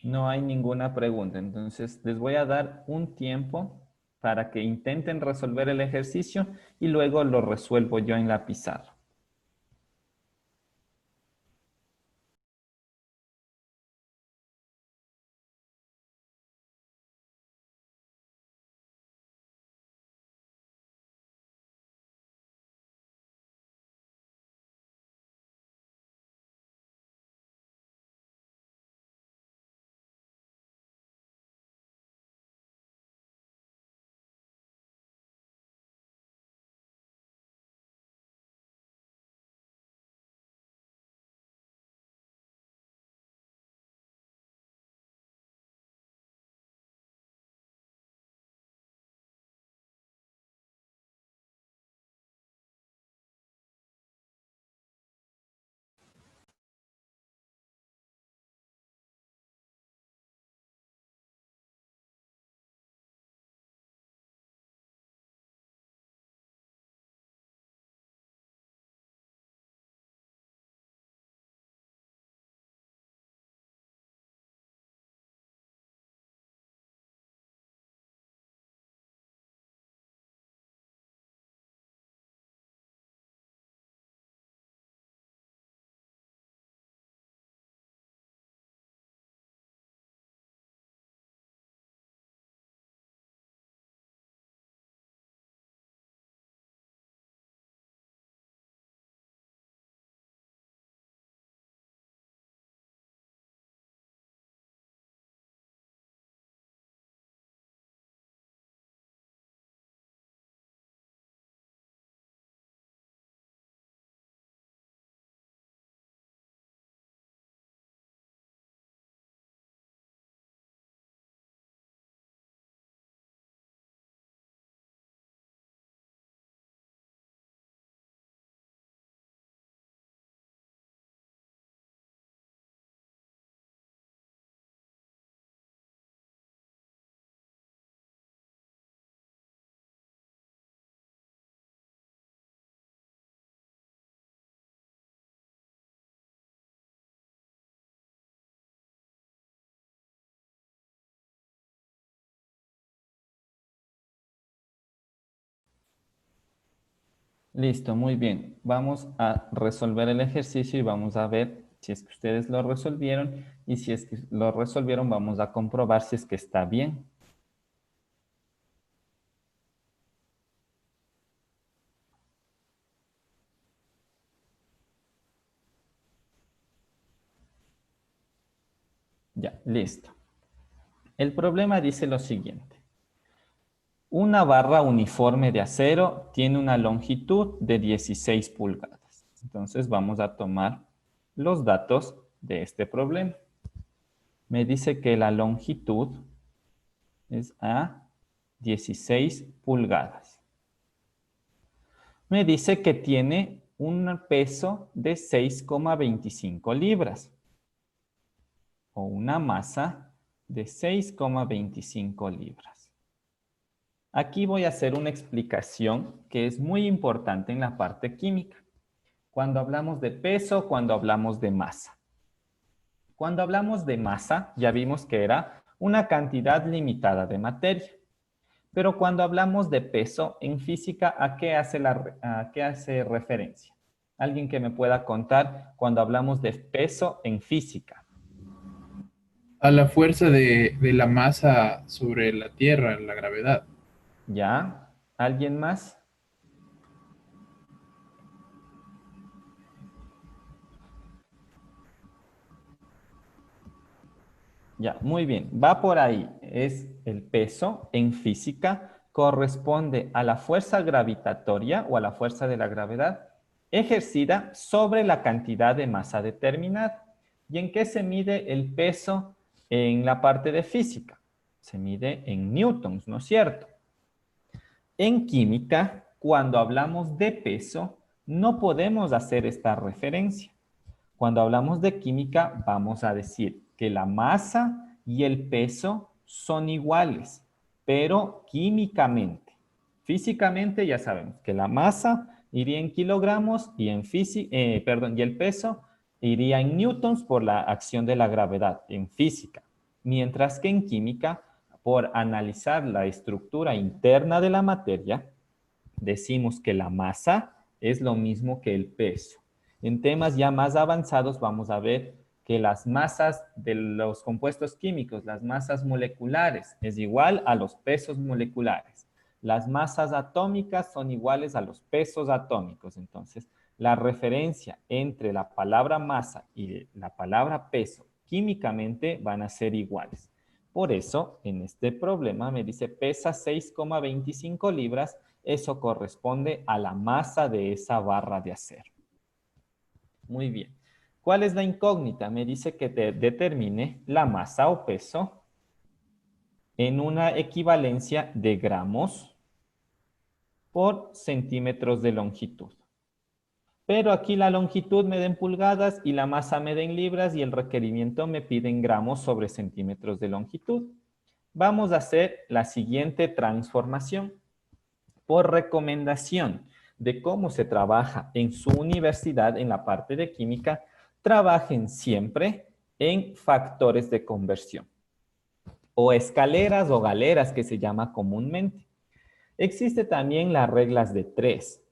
No hay ninguna pregunta. Entonces, les voy a dar un tiempo para que intenten resolver el ejercicio y luego lo resuelvo yo en la pizarra. Listo, muy bien. Vamos a resolver el ejercicio y vamos a ver si es que ustedes lo resolvieron y si es que lo resolvieron vamos a comprobar si es que está bien. Ya, listo. El problema dice lo siguiente. Una barra uniforme de acero tiene una longitud de 16 pulgadas. Entonces vamos a tomar los datos de este problema. Me dice que la longitud es a 16 pulgadas. Me dice que tiene un peso de 6,25 libras o una masa de 6,25 libras. Aquí voy a hacer una explicación que es muy importante en la parte química. Cuando hablamos de peso, cuando hablamos de masa. Cuando hablamos de masa, ya vimos que era una cantidad limitada de materia. Pero cuando hablamos de peso en física, ¿a qué hace referencia? Alguien que me pueda contar cuando hablamos de peso en física. A la fuerza de la masa sobre la Tierra, la gravedad. ¿Ya? ¿Alguien más? Ya, muy bien. Va por ahí. Es el peso en física corresponde a la fuerza gravitatoria o a la fuerza de la gravedad ejercida sobre la cantidad de masa determinada. ¿Y en qué se mide el peso en la parte de física? Se mide en newtons, ¿no es cierto? En química, cuando hablamos de peso, no podemos hacer esta referencia. Cuando hablamos de química, vamos a decir que la masa y el peso son iguales, pero químicamente. Físicamente ya sabemos que la masa iría en kilogramos y, y el peso iría en newtons por la acción de la gravedad en física. Mientras que en química, por analizar la estructura interna de la materia, decimos que la masa es lo mismo que el peso. En temas ya más avanzados vamos a ver que las masas de los compuestos químicos, las masas moleculares, es igual a los pesos moleculares. Las masas atómicas son iguales a los pesos atómicos. Entonces, la referencia entre la palabra masa y la palabra peso químicamente van a ser iguales. Por eso, en este problema me dice pesa 6,25 libras. Eso corresponde a la masa de esa barra de acero. Muy bien. ¿Cuál es la incógnita? Me dice que determine la masa o peso en una equivalencia de gramos por centímetros de longitud. Pero aquí la longitud me da en pulgadas y la masa me da en libras y el requerimiento me pide en gramos sobre centímetros de longitud. Vamos a hacer la siguiente transformación. Por recomendación de cómo se trabaja en su universidad en la parte de química, trabajen siempre en factores de conversión o escaleras o galeras que se llama comúnmente. Existe también las reglas de tres,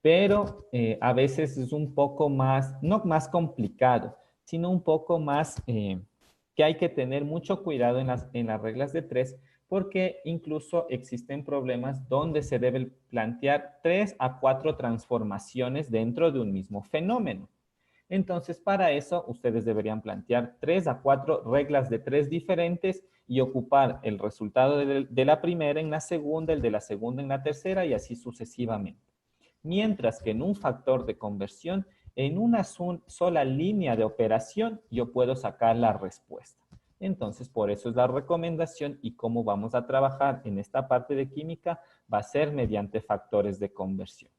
pero a veces es un poco más, no más complicado, sino un poco más que hay que tener mucho cuidado en las reglas de tres, porque incluso existen problemas donde se deben plantear 3 a 4 transformaciones dentro de un mismo fenómeno. Entonces, para eso, ustedes deberían plantear 3 a 4 reglas de tres diferentes y ocupar el resultado de la primera en la segunda, el de la segunda en la tercera y así sucesivamente. Mientras que en un factor de conversión, en una sola línea de operación, yo puedo sacar la respuesta. Entonces, por eso es la recomendación y cómo vamos a trabajar en esta parte de química va a ser mediante factores de conversión.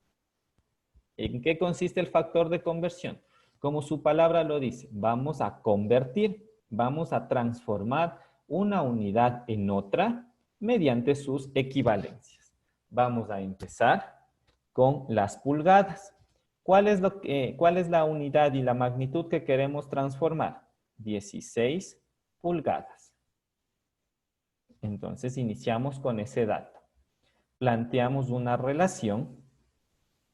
¿En qué consiste el factor de conversión? Como su palabra lo dice, vamos a convertir, vamos a transformar una unidad en otra mediante sus equivalencias. Vamos a empezar con las pulgadas. ¿Cuál es la unidad y la magnitud que queremos transformar? 16 pulgadas. Entonces iniciamos con ese dato. Planteamos una relación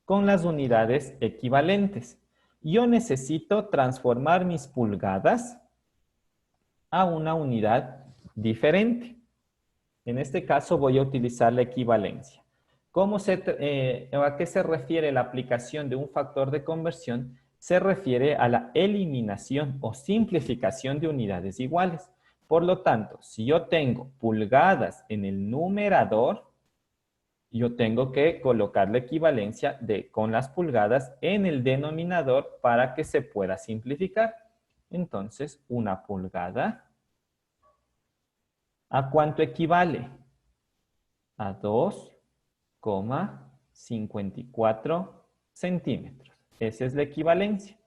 con las unidades equivalentes. Yo necesito transformar mis pulgadas a una unidad diferente. En este caso voy a utilizar la equivalencia. ¿A qué se refiere la aplicación de un factor de conversión? Se refiere a la eliminación o simplificación de unidades iguales. Por lo tanto, si yo tengo pulgadas en el numerador, yo tengo que colocar la equivalencia con las pulgadas en el denominador para que se pueda simplificar. Entonces, una pulgada, ¿a cuánto equivale? A 2,54 centímetros. Esa es la equivalencia.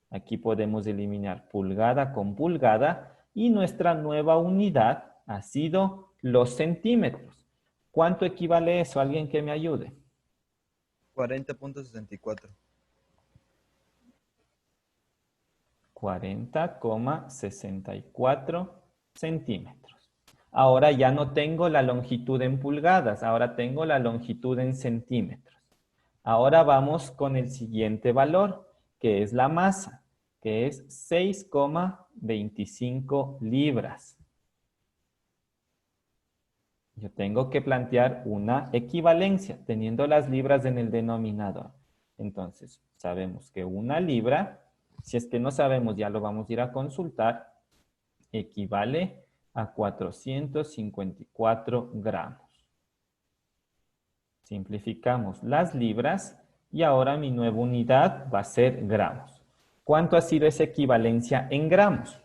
Aquí podemos eliminar pulgada con pulgada y nuestra nueva unidad ha sido los centímetros. ¿Cuánto equivale eso? ¿Alguien que me ayude? 40,64. 40,64 centímetros. Ahora ya no tengo la longitud en pulgadas, ahora tengo la longitud en centímetros. Ahora vamos con el siguiente valor, que es la masa, que es 6,25 libras. Yo tengo que plantear una equivalencia, teniendo las libras en el denominador. Entonces, sabemos que una libra, si es que no sabemos, ya lo vamos a ir a consultar, equivale a 454 gramos. Simplificamos las libras y ahora mi nueva unidad va a ser gramos. ¿Cuánto ha sido esa equivalencia en gramos?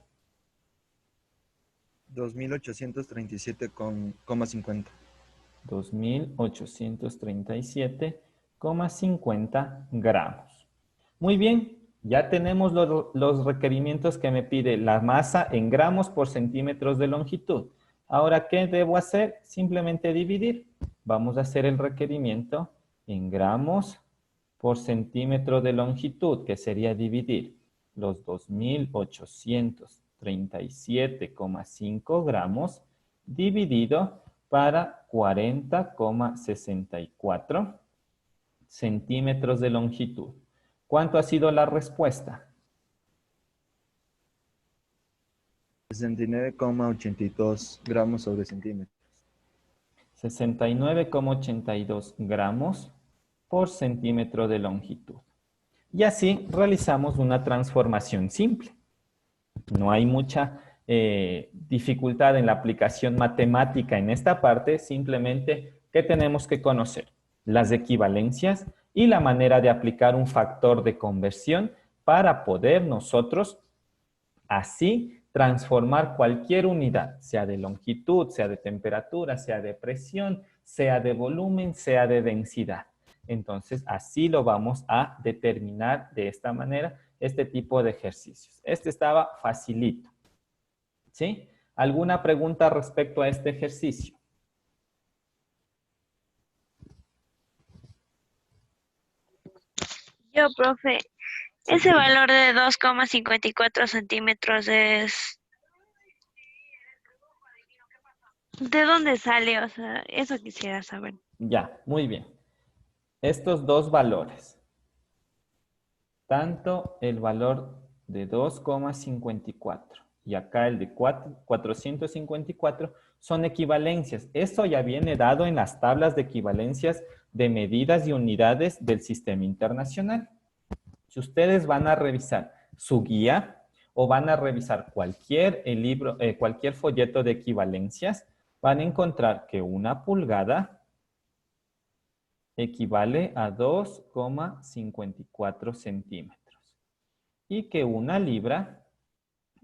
2.837,50. 2.837,50 gramos. Muy bien, ya tenemos los requerimientos que me pide la masa en gramos por centímetros de longitud. Ahora, ¿qué debo hacer? Simplemente dividir. Vamos a hacer el requerimiento en gramos por centímetro de longitud, que sería dividir los 2.837,5 gramos dividido para 40,64 centímetros de longitud. ¿Cuánto ha sido la respuesta? 69,82 gramos sobre centímetro. 69,82 gramos por centímetro de longitud. Y así realizamos una transformación simple. No hay mucha dificultad en la aplicación matemática en esta parte, simplemente que tenemos que conocer las equivalencias y la manera de aplicar un factor de conversión para poder nosotros así transformar cualquier unidad, sea de longitud, sea de temperatura, sea de presión, sea de volumen, sea de densidad. Entonces, así lo vamos a determinar de esta manera, este tipo de ejercicios. Este estaba facilito. ¿Sí? ¿Alguna pregunta respecto a este ejercicio? Yo, profe, ese valor de 2,54 centímetros es... ¿De dónde sale? O sea, eso quisiera saber. Ya, muy bien. Estos dos valores, tanto el valor de 2,54 y acá el de 454 son equivalencias. Esto ya viene dado en las tablas de equivalencias de medidas y unidades del sistema internacional. Si ustedes van a revisar su guía o van a revisar cualquier libro, cualquier folleto de equivalencias, van a encontrar que una pulgada equivale a 2,54 centímetros y que una libra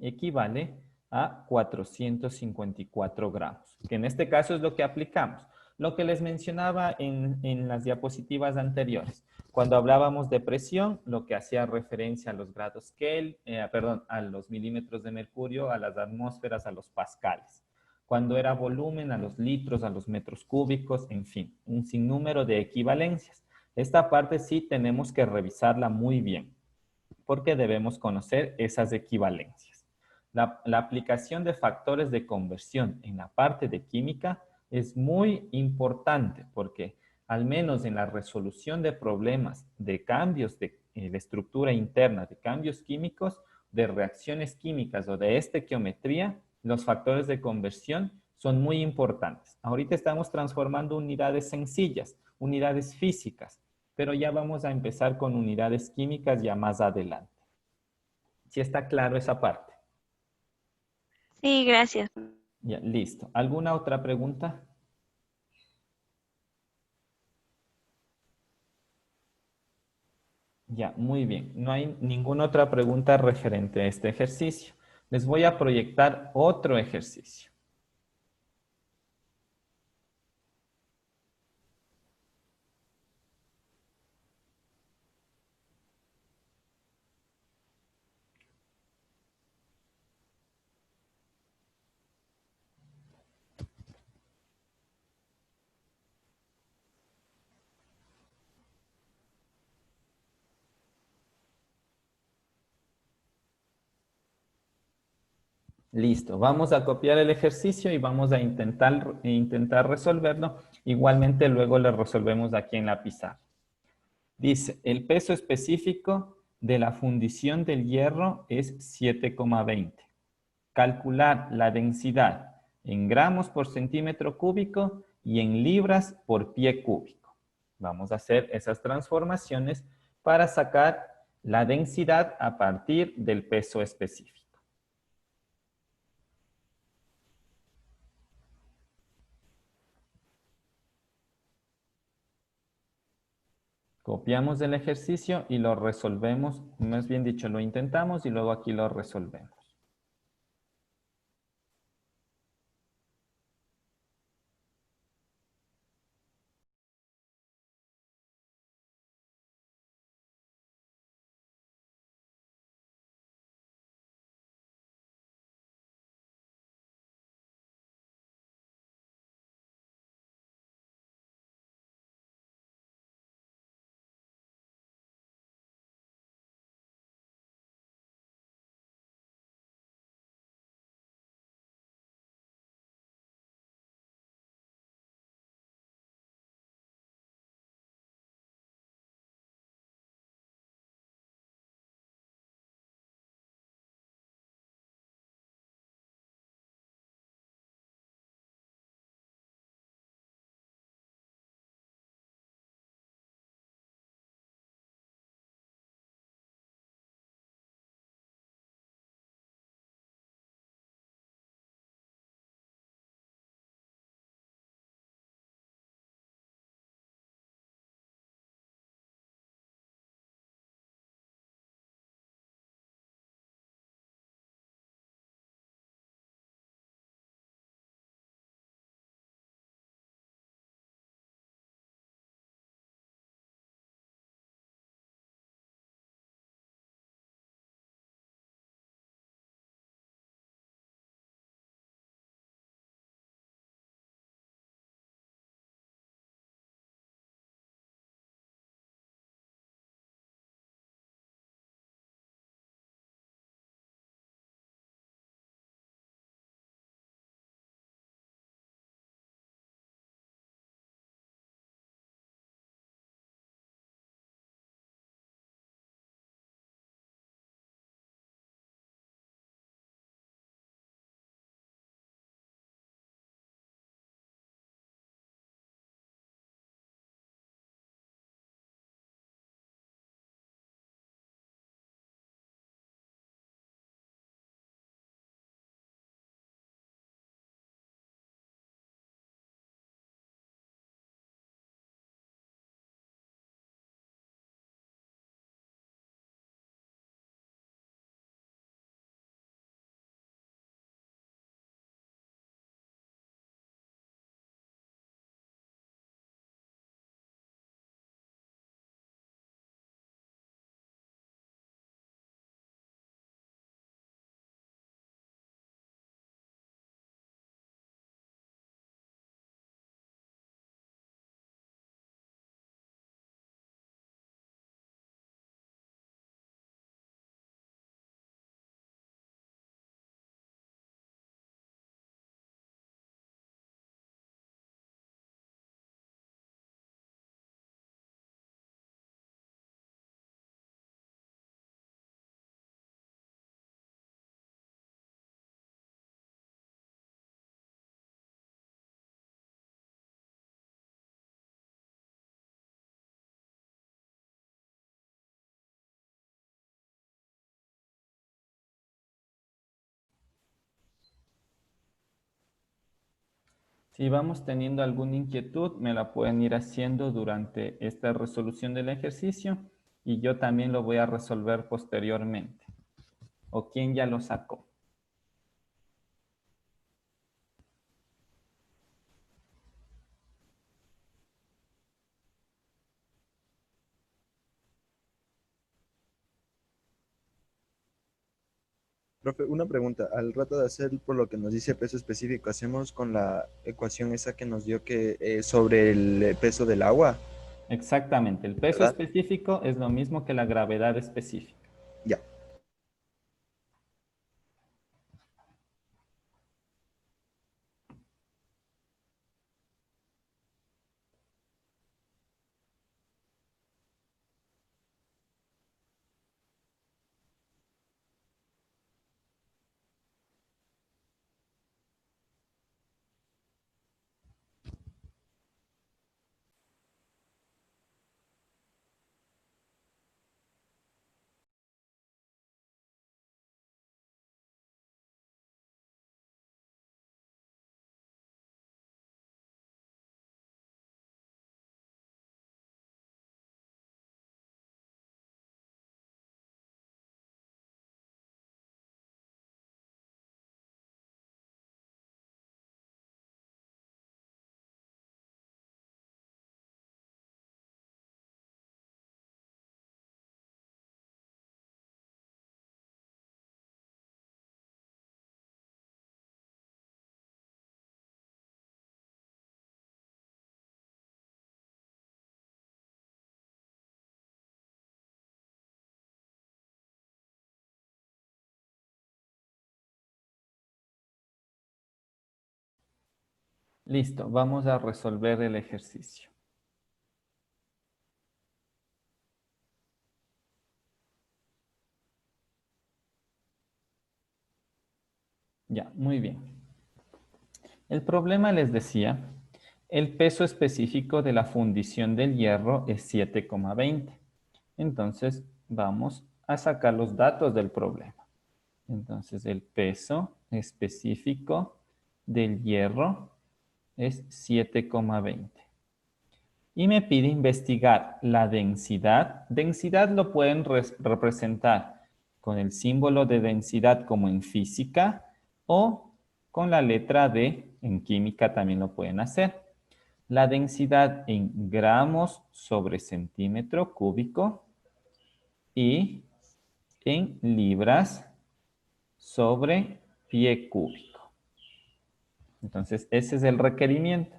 equivale a 454 gramos, que en este caso es lo que aplicamos. Lo que les mencionaba en las diapositivas anteriores. Cuando hablábamos de presión, lo que hacía referencia a los grados Kelvin, a los milímetros de mercurio, a las atmósferas, a los pascales. Cuando era volumen, a los litros, a los metros cúbicos, en fin, un sinnúmero de equivalencias. Esta parte sí tenemos que revisarla muy bien, porque debemos conocer esas equivalencias. La aplicación de factores de conversión en la parte de química es muy importante porque al menos en la resolución de problemas de cambios de la estructura interna, de cambios químicos, de reacciones químicas o de estequiometría, los factores de conversión son muy importantes. Ahorita estamos transformando unidades sencillas, unidades físicas, pero ya vamos a empezar con unidades químicas ya más adelante. ¿Sí está claro esa parte? Sí, gracias. Ya, listo. ¿Alguna otra pregunta? Ya, muy bien. No hay ninguna otra pregunta referente a este ejercicio. Les voy a proyectar otro ejercicio. Listo, vamos a copiar el ejercicio y vamos a intentar resolverlo. Igualmente luego lo resolvemos aquí en la pizarra. Dice, el peso específico de la fundición del hierro es 7,20. Calcular la densidad en gramos por centímetro cúbico y en libras por pie cúbico. Vamos a hacer esas transformaciones para sacar la densidad a partir del peso específico. Copiamos el ejercicio y lo resolvemos, más bien dicho, lo intentamos y luego aquí lo resolvemos. Si vamos teniendo alguna inquietud, me la pueden ir haciendo durante esta resolución del ejercicio y yo también lo voy a resolver posteriormente. ¿O quién ya lo sacó? Profe, una pregunta. Al rato de hacer por lo que nos dice peso específico, ¿hacemos con la ecuación esa que nos dio que sobre el peso del agua? Exactamente, el peso ¿Verdad? específico es lo mismo que la gravedad específica. Ya. Listo, vamos a resolver el ejercicio. Ya, muy bien. El problema les decía, el peso específico de la fundición del hierro es 7,20. Entonces, vamos a sacar los datos del problema. Entonces, el peso específico del hierro es 7,20. Y me pide investigar la densidad. Densidad lo pueden representar con el símbolo de densidad como en física o con la letra D, en química también lo pueden hacer. La densidad en gramos sobre centímetro cúbico y en libras sobre pie cúbico. Entonces, ese es el requerimiento.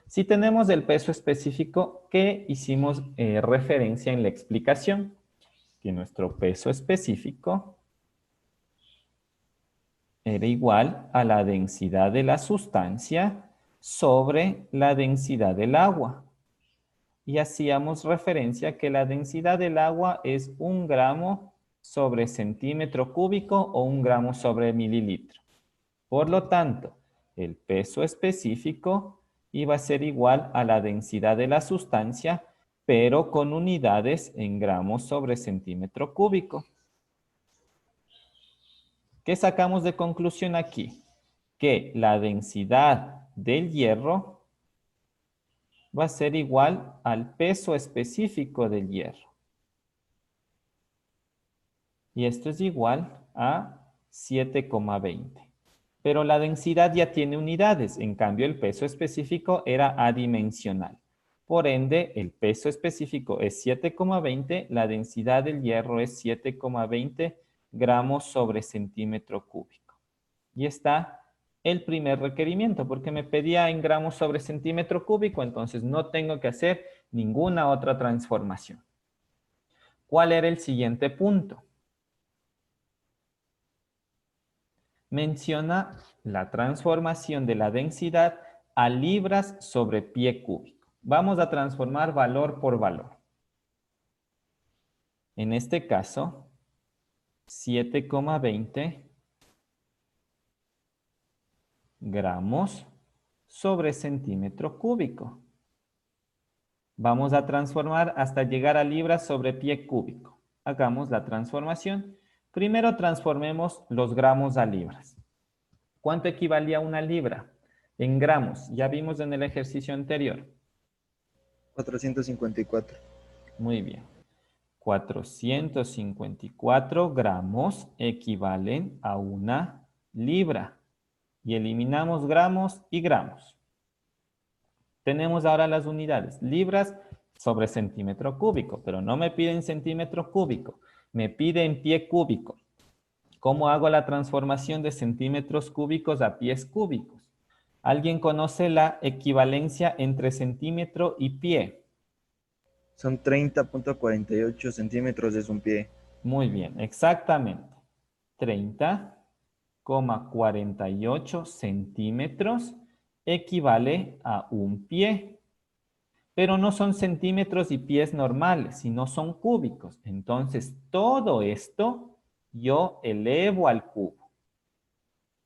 Si tenemos el peso específico que hicimos referencia en la explicación, que nuestro peso específico era igual a la densidad de la sustancia sobre la densidad del agua. Y hacíamos referencia que la densidad del agua es 1 gramo sobre centímetro cúbico o 1 gramo sobre mililitro. Por lo tanto, el peso específico iba a ser igual a la densidad de la sustancia, pero con unidades en gramos sobre centímetro cúbico. ¿Qué sacamos de conclusión aquí? Que la densidad del hierro va a ser igual al peso específico del hierro. Y esto es igual a 7,20. Pero la densidad ya tiene unidades, en cambio el peso específico era adimensional. Por ende, el peso específico es 7,20, la densidad del hierro es 7,20 gramos sobre centímetro cúbico. Y está el primer requerimiento, porque me pedía en gramos sobre centímetro cúbico, entonces no tengo que hacer ninguna otra transformación. ¿Cuál era el siguiente punto? Menciona la transformación de la densidad a libras sobre pie cúbico. Vamos a transformar valor por valor. En este caso, 7,20 gramos sobre centímetro cúbico. Vamos a transformar hasta llegar a libras sobre pie cúbico. Hagamos la transformación. Primero transformemos los gramos a libras. ¿Cuánto equivalía a una libra? En gramos, ya vimos en el ejercicio anterior. 454. Muy bien. 454 gramos equivalen a 1 libra. Y eliminamos gramos y gramos. Tenemos ahora las unidades. Libras sobre centímetro cúbico, pero no me piden centímetro cúbico. Me piden pie cúbico. ¿Cómo hago la transformación de centímetros cúbicos a pies cúbicos? ¿Alguien conoce la equivalencia entre centímetro y pie? Son 30.48 centímetros es un pie. Muy bien, exactamente. 30,48 centímetros equivale a un pie. Pero no son centímetros y pies normales, sino son cúbicos. Entonces, todo esto yo elevo al cubo.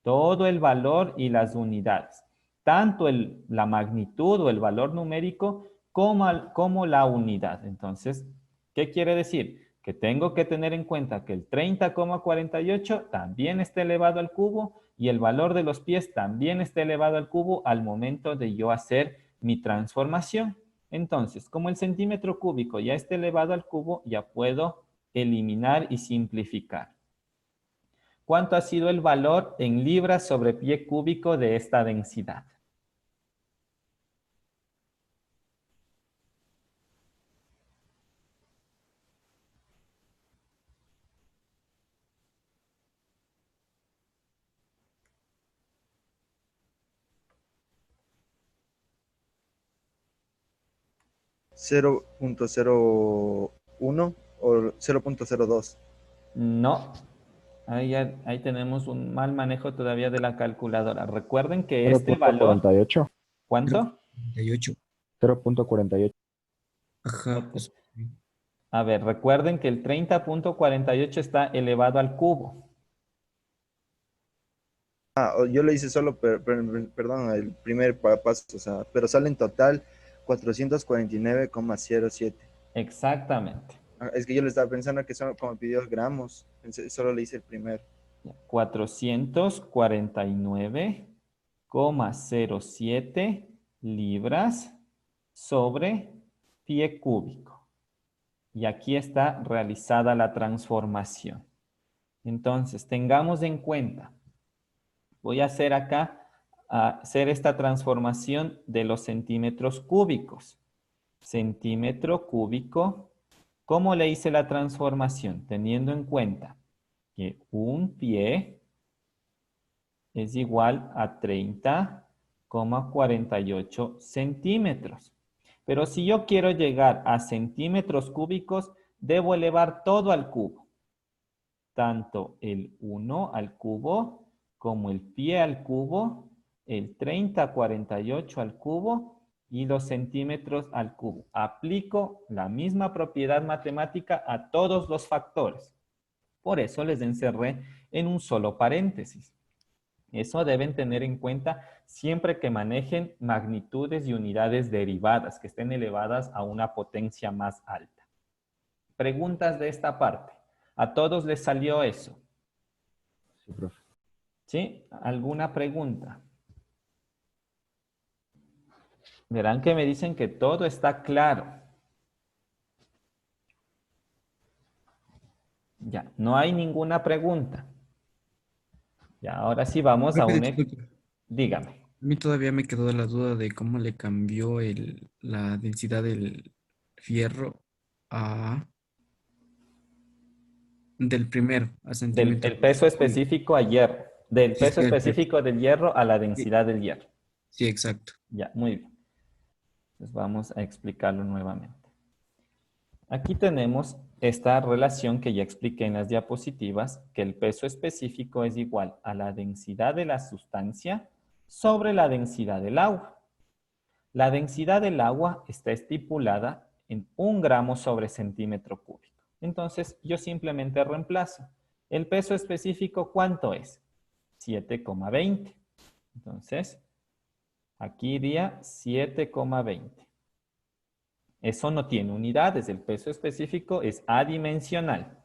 Todo el valor y las unidades. Tanto la magnitud o el valor numérico como la unidad. Entonces, ¿qué quiere decir? Que tengo que tener en cuenta que el 30,48 también está elevado al cubo y el valor de los pies también está elevado al cubo al momento de yo hacer mi transformación. Entonces, como el centímetro cúbico ya está elevado al cubo, ya puedo eliminar y simplificar. ¿Cuánto ha sido el valor en libras sobre pie cúbico de esta densidad? ¿0.01 o 0.02? No. Ahí tenemos un mal manejo todavía de la calculadora. Recuerden que este valor... 0.48. ¿Cuánto? 48. 0.48. Ajá, pues. A ver, recuerden que el 30,48 está elevado al cubo. Yo lo hice solo, perdón, el primer paso, o sea, pero sale en total 449,07. Exactamente. Es que yo le estaba pensando que son como pidió gramos, solo le hice el primero. 449,07 libras sobre pie cúbico. Y aquí está realizada la transformación. Entonces, tengamos en cuenta, voy a hacer esta transformación de los centímetros cúbicos. Centímetro cúbico, ¿cómo le hice la transformación? Teniendo en cuenta que un pie es igual a 30,48 centímetros. Pero si yo quiero llegar a centímetros cúbicos, debo elevar todo al cubo. Tanto el 1 al cubo, como el pie al cubo, el 30,48 al cubo y los centímetros al cubo. Aplico la misma propiedad matemática a todos los factores. Por eso les encerré en un solo paréntesis. Eso deben tener en cuenta siempre que manejen magnitudes y unidades derivadas que estén elevadas a una potencia más alta. Preguntas de esta parte. ¿A todos les salió eso? Sí, profe. ¿Sí? ¿Alguna pregunta? Verán que me dicen que todo está claro. Ya, no hay ninguna pregunta. Ya, ahora sí vamos a un... Dígame. A mí todavía me quedó la duda de cómo le cambió la densidad del fierro del primero a centímetro. El peso específico a hierro. Del Sí, peso sí, específico del hierro a la sí, densidad del hierro. sí, exacto. Ya, muy bien. Entonces vamos a explicarlo nuevamente. Aquí tenemos esta relación que ya expliqué en las diapositivas, que el peso específico es igual a la densidad de la sustancia sobre la densidad del agua. La densidad del agua está estipulada en 1 gramo sobre centímetro cúbico. Entonces, yo simplemente reemplazo. ¿El peso específico cuánto es? 7,20. Entonces, aquí iría 7,20. Eso no tiene unidades, el peso específico es adimensional.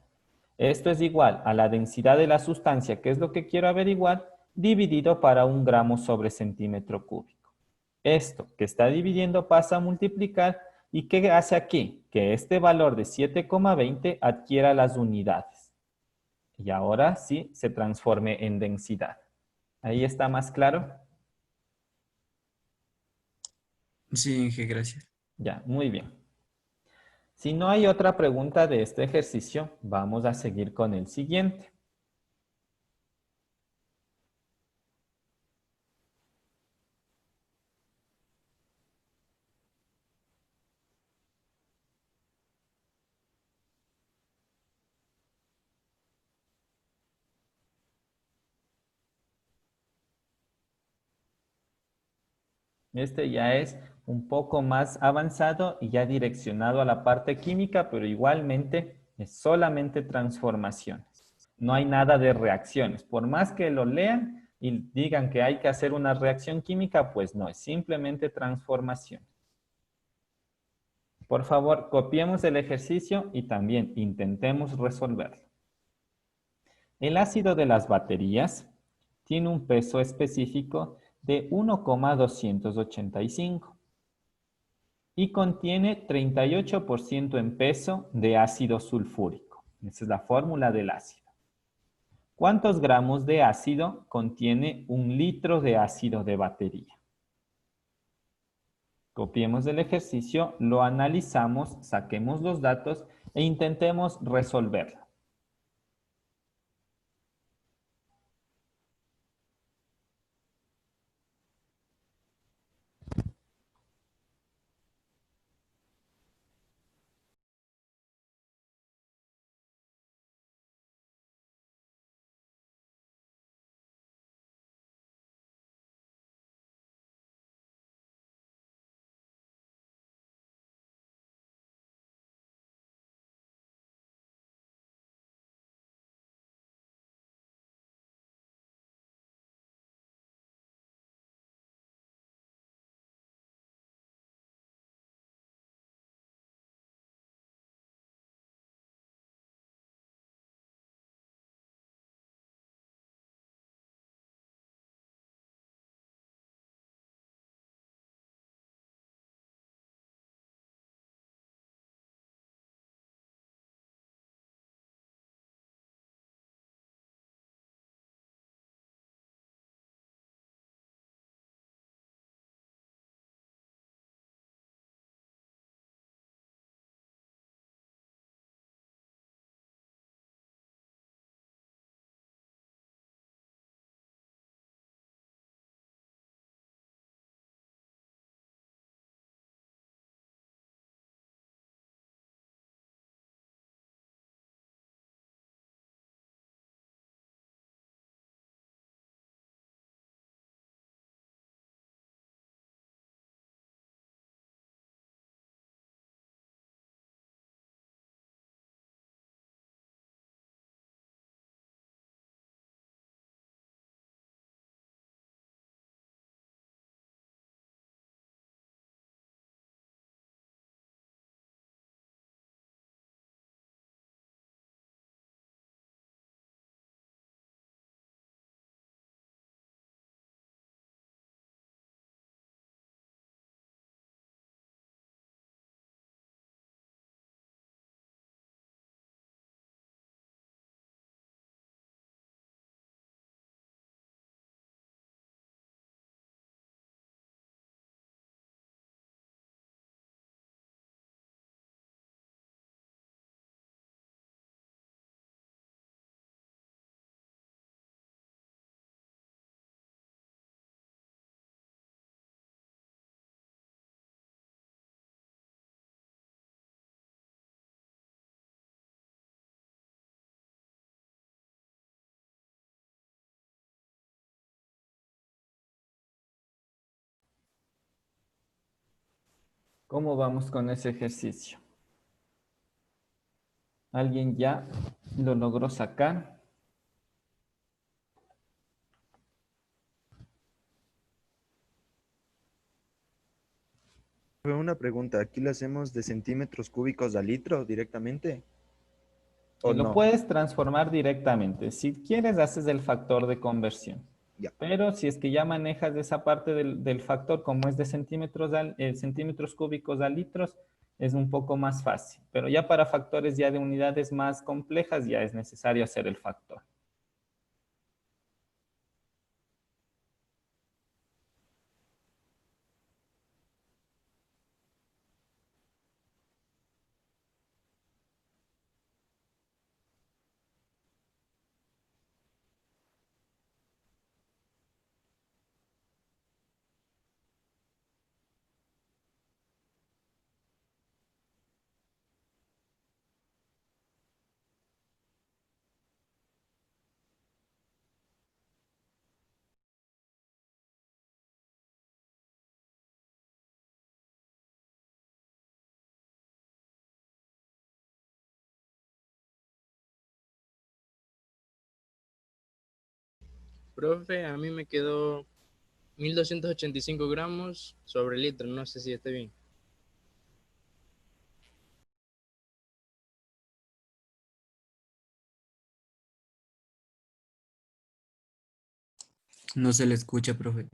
Esto es igual a la densidad de la sustancia, que es lo que quiero averiguar, dividido para 1 gramo sobre centímetro cúbico. Esto que está dividiendo pasa a multiplicar. ¿Y qué hace aquí? Que este valor de 7,20 adquiera las unidades. Y ahora sí se transforme en densidad. ¿Ahí está más claro? Sí, Inge, gracias. Ya, muy bien. Si no hay otra pregunta de este ejercicio, vamos a seguir con el siguiente. Este ya es un poco más avanzado y ya direccionado a la parte química, pero igualmente es solamente transformaciones. No hay nada de reacciones. Por más que lo lean y digan que hay que hacer una reacción química, pues no, es simplemente transformación. Por favor, copiemos el ejercicio y también intentemos resolverlo. El ácido de las baterías tiene un peso específico de 1,285 y contiene 38% en peso de ácido sulfúrico. Esa es la fórmula del ácido. ¿Cuántos gramos de ácido contiene 1 litro de ácido de batería? Copiemos el ejercicio, lo analizamos, saquemos los datos e intentemos resolverlo. ¿Cómo vamos con ese ejercicio? ¿Alguien ya lo logró sacar? Una pregunta, ¿aquí lo hacemos de centímetros cúbicos a litro directamente? ¿O Lo no? puedes transformar directamente. Si quieres, haces el factor de conversión. Ya. Pero si es que ya manejas esa parte del factor, como es de centímetros cúbicos a litros, es un poco más fácil. Pero ya para factores ya de unidades más complejas, ya es necesario hacer el factor. Profe, a mí me quedó 1285 gramos sobre litro, no sé si esté bien. No se le escucha, profe.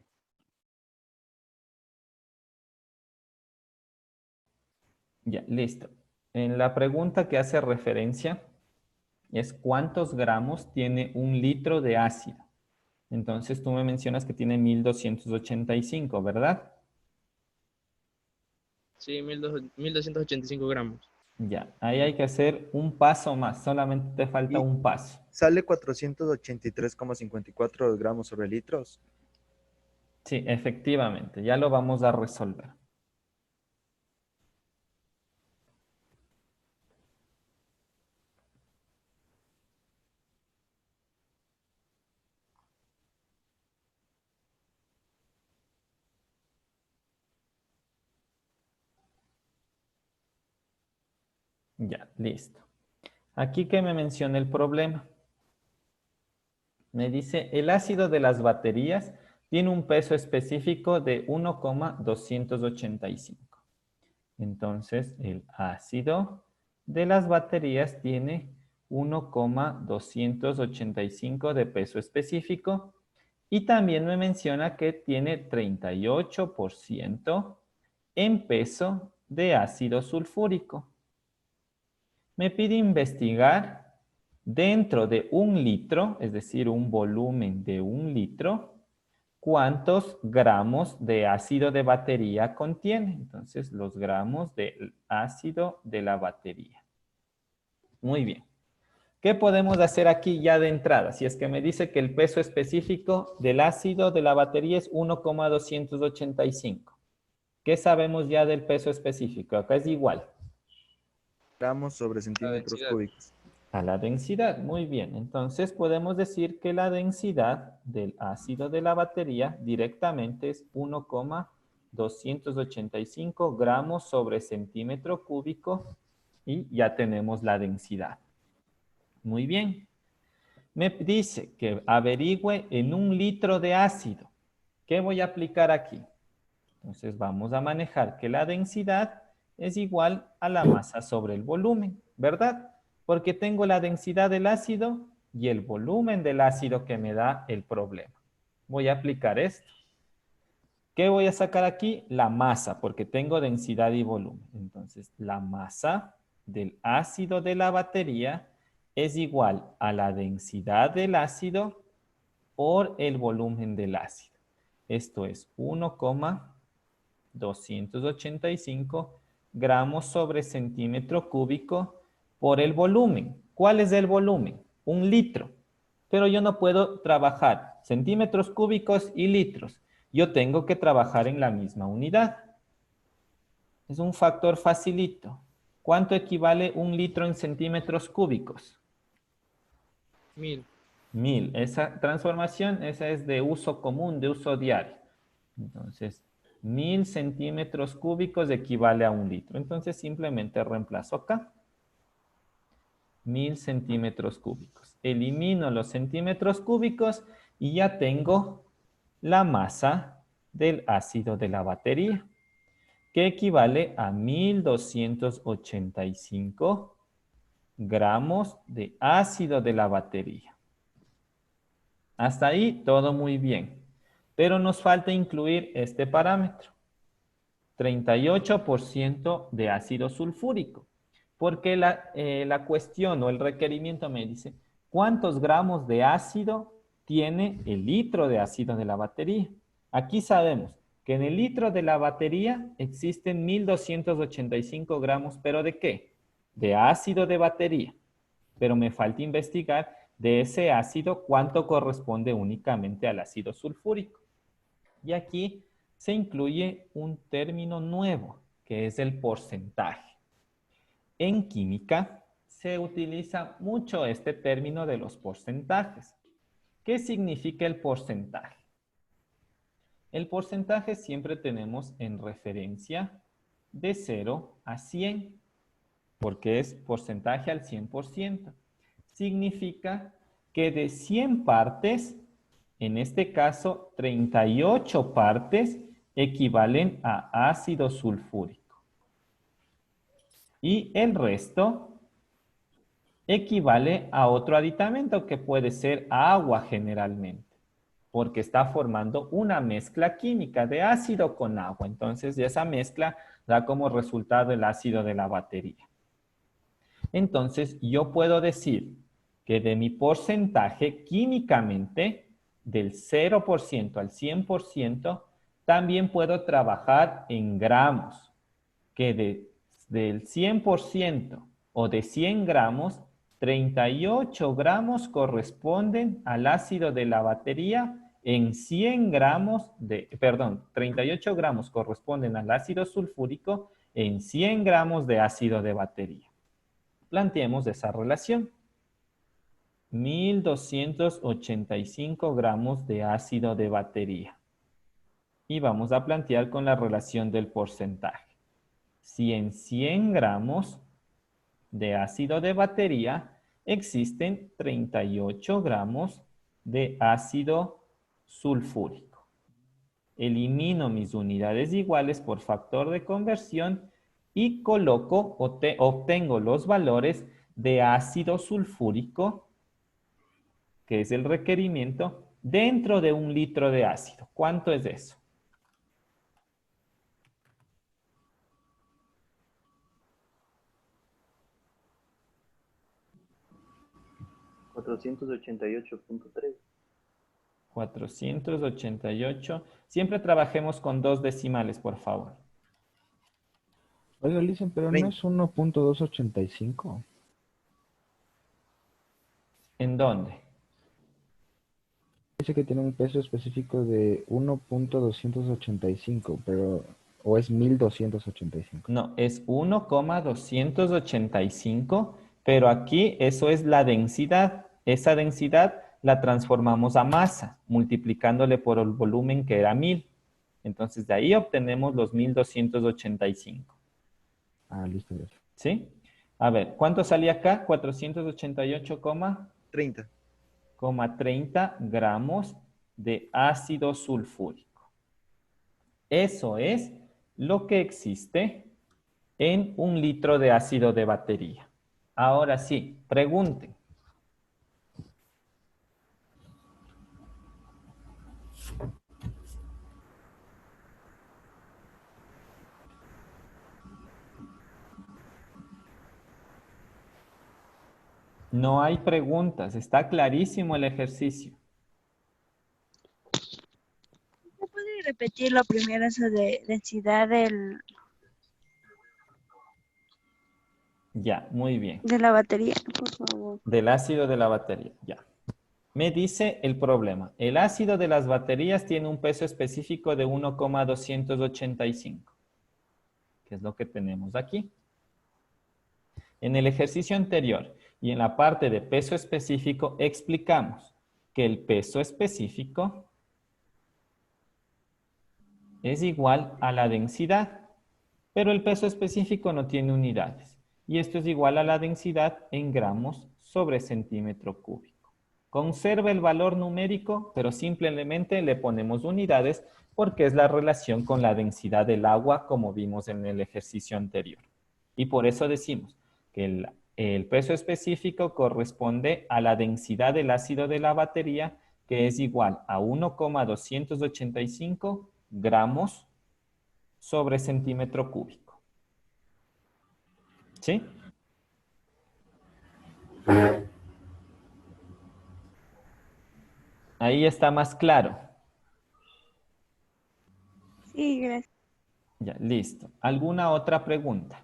Ya, listo. En la pregunta que hace referencia es ¿cuántos gramos tiene un litro de ácido? Entonces tú me mencionas que tiene 1285, ¿verdad? Sí, 1285 gramos. Ya, ahí hay que hacer un paso más, solamente te falta Y un paso. sale 483,54 gramos sobre litros. Sí, efectivamente, ya lo vamos a resolver. Ya, listo. Aquí que me menciona el problema. Me dice, el ácido de las baterías tiene un peso específico de 1,285. Entonces, el ácido de las baterías tiene 1,285 de peso específico y también me menciona que tiene 38% en peso de ácido sulfúrico. Me pide investigar dentro de un litro, es decir, un volumen de un litro, cuántos gramos de ácido de batería contiene. Entonces, los gramos del ácido de la batería. Muy bien. ¿Qué podemos hacer aquí ya de entrada? Si es que me dice que el peso específico del ácido de la batería es 1,285. ¿Qué sabemos ya del peso específico? Acá es igual. Gramos sobre La centímetros densidad. cúbicos. A la densidad, muy bien. Entonces podemos decir que la densidad del ácido de la batería directamente es 1,285 gramos sobre centímetro cúbico y ya tenemos la densidad. Muy bien. Me dice que averigüe en un litro de ácido. ¿Qué voy a aplicar aquí? Entonces vamos a manejar que la densidad es igual a la masa sobre el volumen, ¿verdad? Porque tengo la densidad del ácido y el volumen del ácido que me da el problema. Voy a aplicar esto. ¿Qué voy a sacar aquí? La masa, porque tengo densidad y volumen. Entonces, la masa del ácido de la batería es igual a la densidad del ácido por el volumen del ácido. Esto es 1,285 gramos sobre centímetro cúbico por el volumen. ¿Cuál es el volumen? 1 litro. Pero yo no puedo trabajar centímetros cúbicos y litros. Yo tengo que trabajar en la misma unidad. Es un factor facilito. ¿Cuánto equivale 1 litro en centímetros cúbicos? 1000. 1000. Esa transformación, esa es de uso común, de uso diario. Entonces, 1000 centímetros cúbicos equivale a 1 litro. Entonces, simplemente reemplazo acá. 1000 centímetros cúbicos. Elimino los centímetros cúbicos y ya tengo la masa del ácido de la batería, que equivale a 1285 gramos de ácido de la batería. Hasta ahí todo muy bien. Pero nos falta incluir este parámetro. 38% de ácido sulfúrico. Porque la cuestión o el requerimiento me dice, ¿cuántos gramos de ácido tiene el litro de ácido de la batería? Aquí sabemos que en el litro de la batería existen 1285 gramos, ¿pero de qué? De ácido de batería. Pero me falta investigar de ese ácido cuánto corresponde únicamente al ácido sulfúrico. Y aquí se incluye un término nuevo, que es el porcentaje. En química se utiliza mucho este término de los porcentajes. ¿Qué significa el porcentaje? El porcentaje siempre tenemos en referencia de 0 a 100, porque es porcentaje al 100%. Significa que de 100 partes, en este caso 38 partes equivalen a ácido sulfúrico. Y el resto equivale a otro aditamento que puede ser agua generalmente, porque está formando una mezcla química de ácido con agua. Entonces, esa mezcla da como resultado el ácido de la batería. Entonces, yo puedo decir que de mi porcentaje químicamente, del 0% al 100%, también puedo trabajar en gramos, que del 100% o de 100 gramos, 38 gramos corresponden al ácido de la batería en 100 gramos de, perdón, 38 gramos corresponden al ácido sulfúrico en 100 gramos de ácido de batería. Planteemos esa relación. 1285 gramos de ácido de batería. Y vamos a plantear con la relación del porcentaje. Si en 100 gramos de ácido de batería existen 38 gramos de ácido sulfúrico. Elimino mis unidades iguales por factor de conversión y coloco o obtengo los valores de ácido sulfúrico, que es el requerimiento, dentro de un litro de ácido. ¿Cuánto es eso? $488.3. 488. Siempre trabajemos con 2 decimales, por favor. Oiga, Listen, pero no es 1.285. ¿En dónde? Dice que tiene un peso específico de 1.285, pero o es 1.285. No, es 1,285, pero aquí eso es la densidad. Esa densidad la transformamos a masa, multiplicándole por el volumen que era 1000. Entonces, de ahí obtenemos los 1285. Ah, listo. Gracias. ¿Sí? A ver, ¿cuánto salía acá? 488,30 gramos de ácido sulfúrico. Eso es lo que existe en un litro de ácido de batería. Ahora sí, pregunten. No hay preguntas, está clarísimo el ejercicio. ¿Me puede repetir lo primero, eso de densidad de Ya, muy bien. la batería, por favor? Del ácido de la batería, ya. Me dice el problema. El ácido de las baterías tiene un peso específico de 1,285, que es lo que tenemos aquí. En el ejercicio anterior y en la parte de peso específico explicamos que el peso específico es igual a la densidad, pero el peso específico no tiene unidades. Y esto es igual a la densidad en gramos sobre centímetro cúbico. Conserva el valor numérico, pero simplemente le ponemos unidades porque es la relación con la densidad del agua como vimos en el ejercicio anterior. Y por eso decimos que el peso específico corresponde a la densidad del ácido de la batería que es igual a 1,285 gramos sobre centímetro cúbico. ¿Sí? Ahí está más claro. Sí, gracias. Ya, listo. ¿Alguna otra pregunta?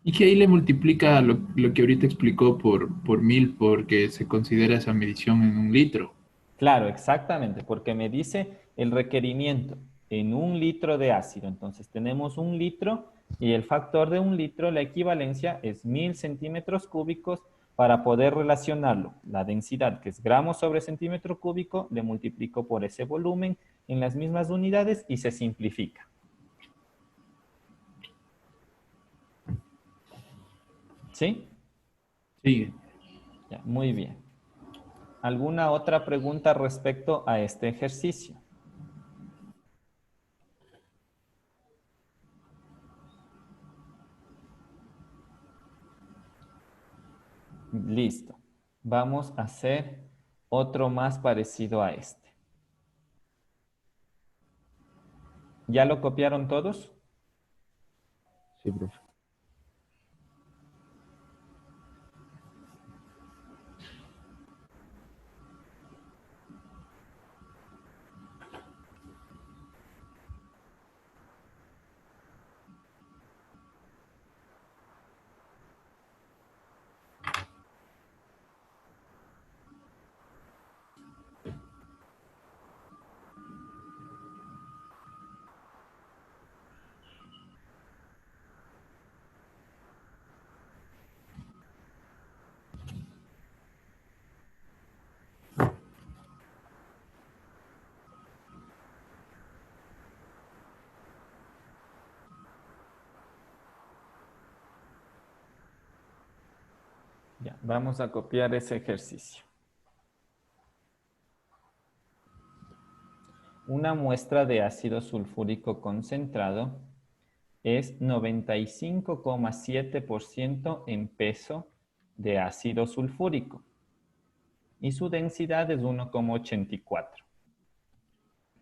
Y que ahí le multiplica lo que ahorita explicó por 1000 porque se considera esa medición en un litro. Claro, exactamente, porque me dice el requerimiento en 1 litro de ácido. Entonces tenemos 1 litro y el factor de 1 litro, la equivalencia es 1000 centímetros cúbicos para poder relacionarlo. La densidad, que es gramos sobre centímetro cúbico, le multiplico por ese volumen en las mismas unidades y se simplifica. ¿Sí? Sí. Ya, muy bien. ¿Alguna otra pregunta respecto a este ejercicio? Listo. Vamos a hacer otro más parecido a este. ¿Ya lo copiaron todos? Sí, profe. Ya, vamos a copiar ese ejercicio. Una muestra de ácido sulfúrico concentrado es 95,7% en peso de ácido sulfúrico y su densidad es 1,84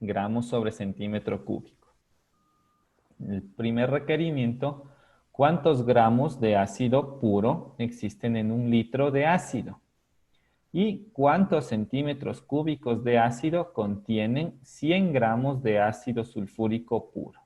gramos sobre centímetro cúbico. El primer requerimiento, ¿cuántos gramos de ácido puro existen en 1 litro de ácido? ¿Y cuántos centímetros cúbicos de ácido contienen 100 gramos de ácido sulfúrico puro?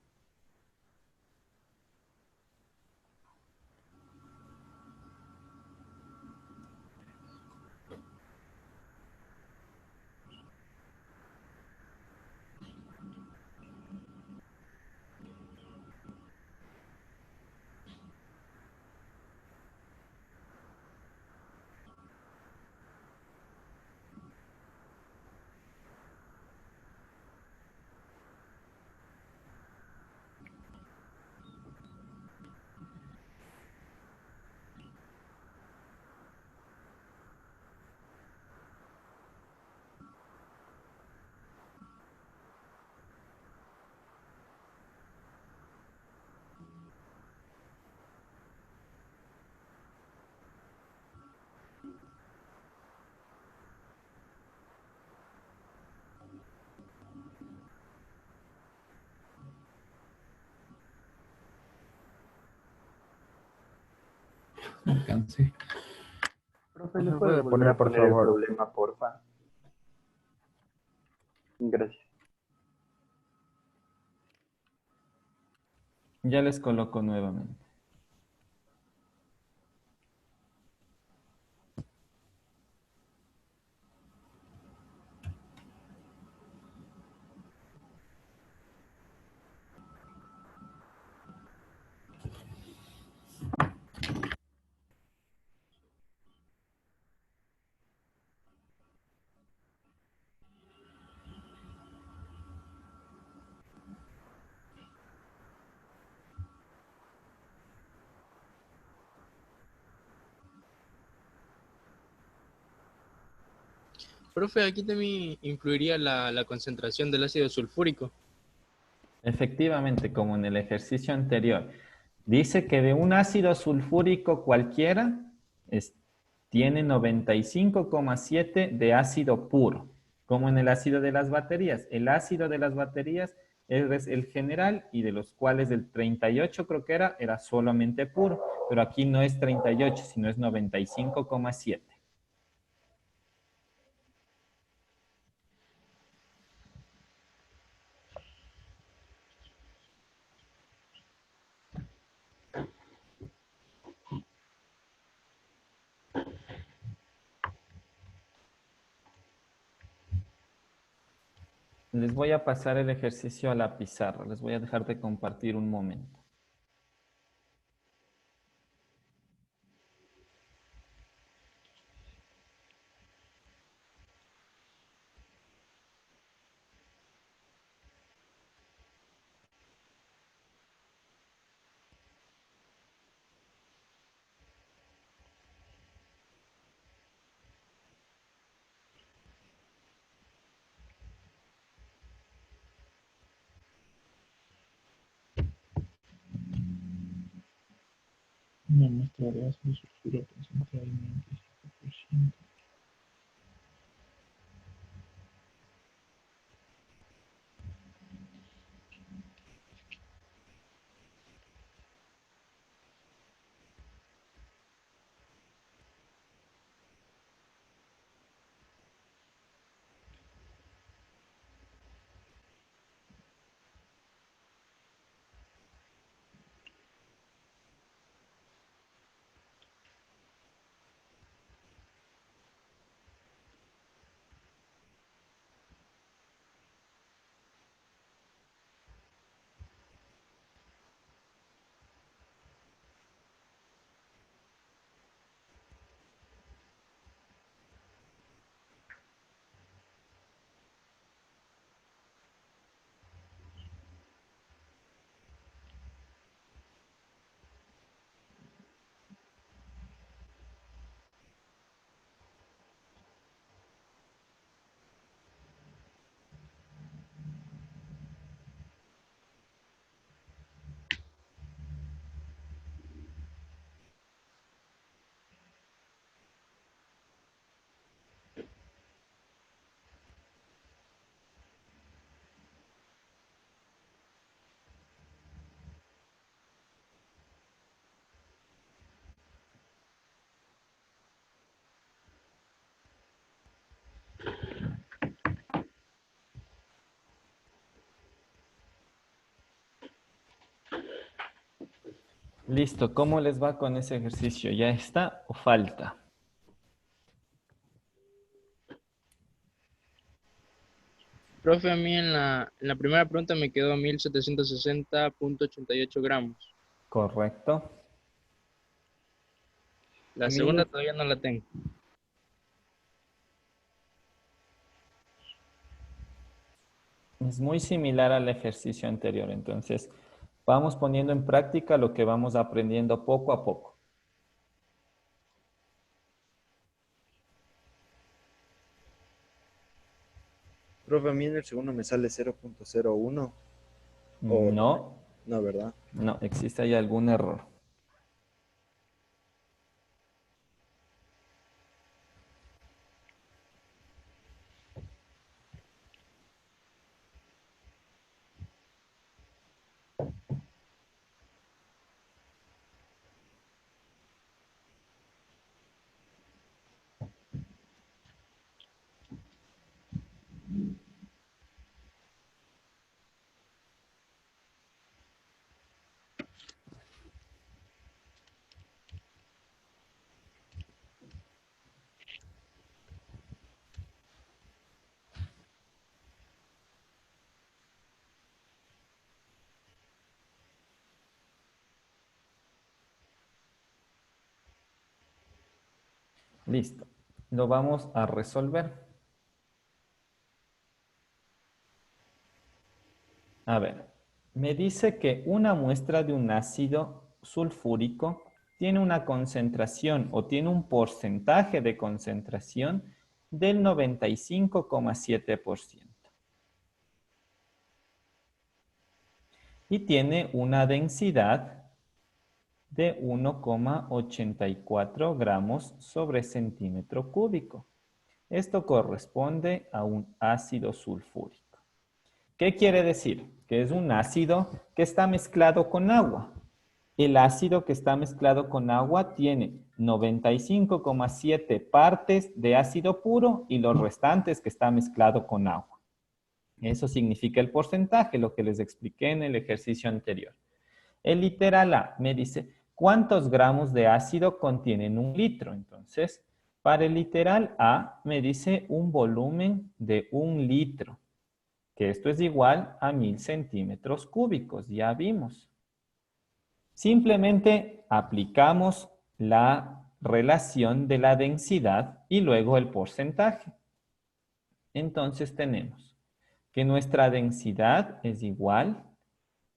No alcancé. Profe, ¿le ¿Me puede puede volver a poner, por poner el favor? problema, porfa? Gracias. Ya les coloco nuevamente. Profe, aquí también influiría la concentración del ácido sulfúrico. Efectivamente, como en el ejercicio anterior, dice que de un ácido sulfúrico cualquiera tiene 95,7 de ácido puro, como en el ácido de las baterías. El ácido de las baterías es el general y de los cuales el 38 creo que era solamente puro, pero aquí no es 38, sino es 95,7. Les voy a pasar el ejercicio a la pizarra. Les voy a dejar de compartir un momento. Una muestra de ácido sulfuro concentrado en 95%. Listo, ¿cómo les va con ese ejercicio? ¿Ya está o falta? Profe, a mí en la primera pregunta me quedó 1760,88 gramos. Correcto. La A mí segunda todavía no la tengo. Es muy similar al ejercicio anterior, entonces vamos poniendo en práctica lo que vamos aprendiendo poco a poco. Profe, a mí en el segundo me sale 0.01 o No, no, ¿verdad? no, existe ahí algún error. Listo. Lo vamos a resolver. A ver, me dice que una muestra de un ácido sulfúrico tiene una concentración o tiene un porcentaje de concentración del 95,7%. Y tiene una densidad de 1,84 gramos sobre centímetro cúbico. Esto corresponde a un ácido sulfúrico. ¿Qué quiere decir? Que es un ácido que está mezclado con agua. El ácido que está mezclado con agua tiene 95,7 partes de ácido puro y los restantes que está mezclado con agua. Eso significa el porcentaje, lo que les expliqué en el ejercicio anterior. El literal A me dice, ¿cuántos gramos de ácido contienen un litro? Entonces, para el literal A me dice un volumen de 1 litro, que esto es igual a 1000 centímetros cúbicos, ya vimos. Simplemente aplicamos la relación de la densidad y luego el porcentaje. Entonces tenemos que nuestra densidad es igual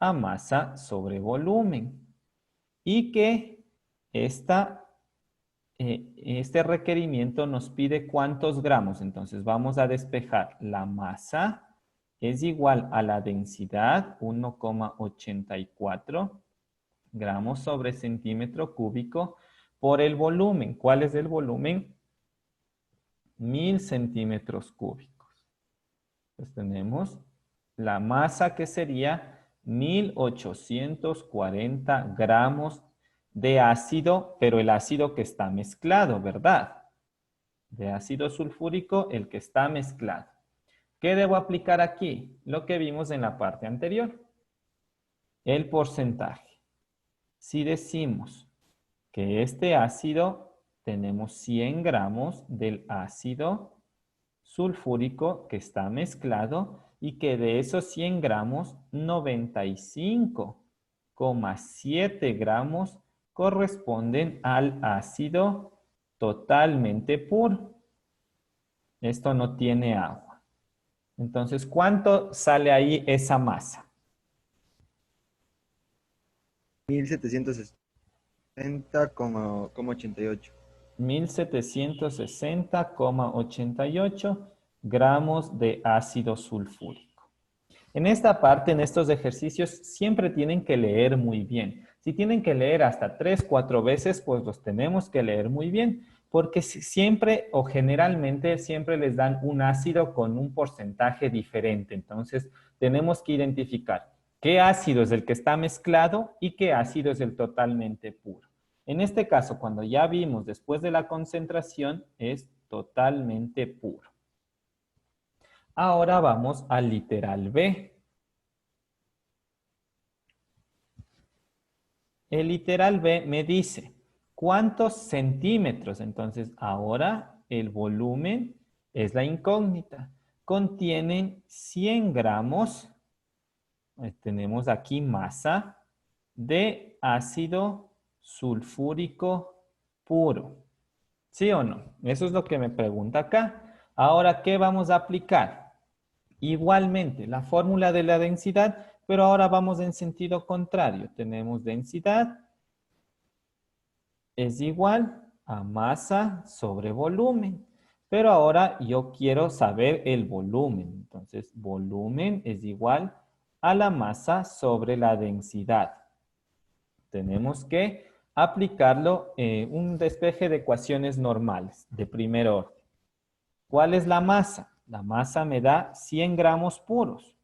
a masa sobre volumen y que este requerimiento nos pide cuántos gramos. Entonces vamos a despejar. La masa es igual a la densidad, 1,84 gramos sobre centímetro cúbico, por el volumen. ¿Cuál es el volumen? 1000 centímetros cúbicos. Entonces tenemos la masa que sería 1840 gramos de ácido, pero el ácido que está mezclado, ¿verdad? De ácido sulfúrico, el que está mezclado. ¿Qué debo aplicar aquí? Lo que vimos en la parte anterior. El porcentaje. Si decimos que este ácido, tenemos 100 gramos del ácido sulfúrico que está mezclado y que de esos 100 gramos, 95,7 gramos corresponden al ácido totalmente puro. Esto no tiene agua. Entonces, ¿cuánto sale ahí esa masa? 1760,88. 1760,88 gramos de ácido sulfúrico. En esta parte, en estos ejercicios, siempre tienen que leer muy bien. Si tienen que leer hasta 3, 4 veces, pues los tenemos que leer muy bien, porque siempre o generalmente siempre les dan un ácido con un porcentaje diferente. Entonces, tenemos que identificar qué ácido es el que está mezclado y qué ácido es el totalmente puro. En este caso, cuando ya vimos después de la concentración, es totalmente puro. Ahora vamos al literal B. El literal B me dice, ¿cuántos centímetros? Entonces, ahora el volumen es la incógnita. Contienen 100 gramos, tenemos aquí masa, de ácido sulfúrico puro. ¿Sí o no? Eso es lo que me pregunta acá. Ahora, ¿qué vamos a aplicar? Igualmente, la fórmula de la densidad, pero ahora vamos en sentido contrario. Tenemos densidad es igual a masa sobre volumen. Pero ahora yo quiero saber el volumen. Entonces, volumen es igual a la masa sobre la densidad. Tenemos que aplicarlo un despeje de ecuaciones normales de primer orden. ¿Cuál es la masa? La masa me da 100 gramos puros.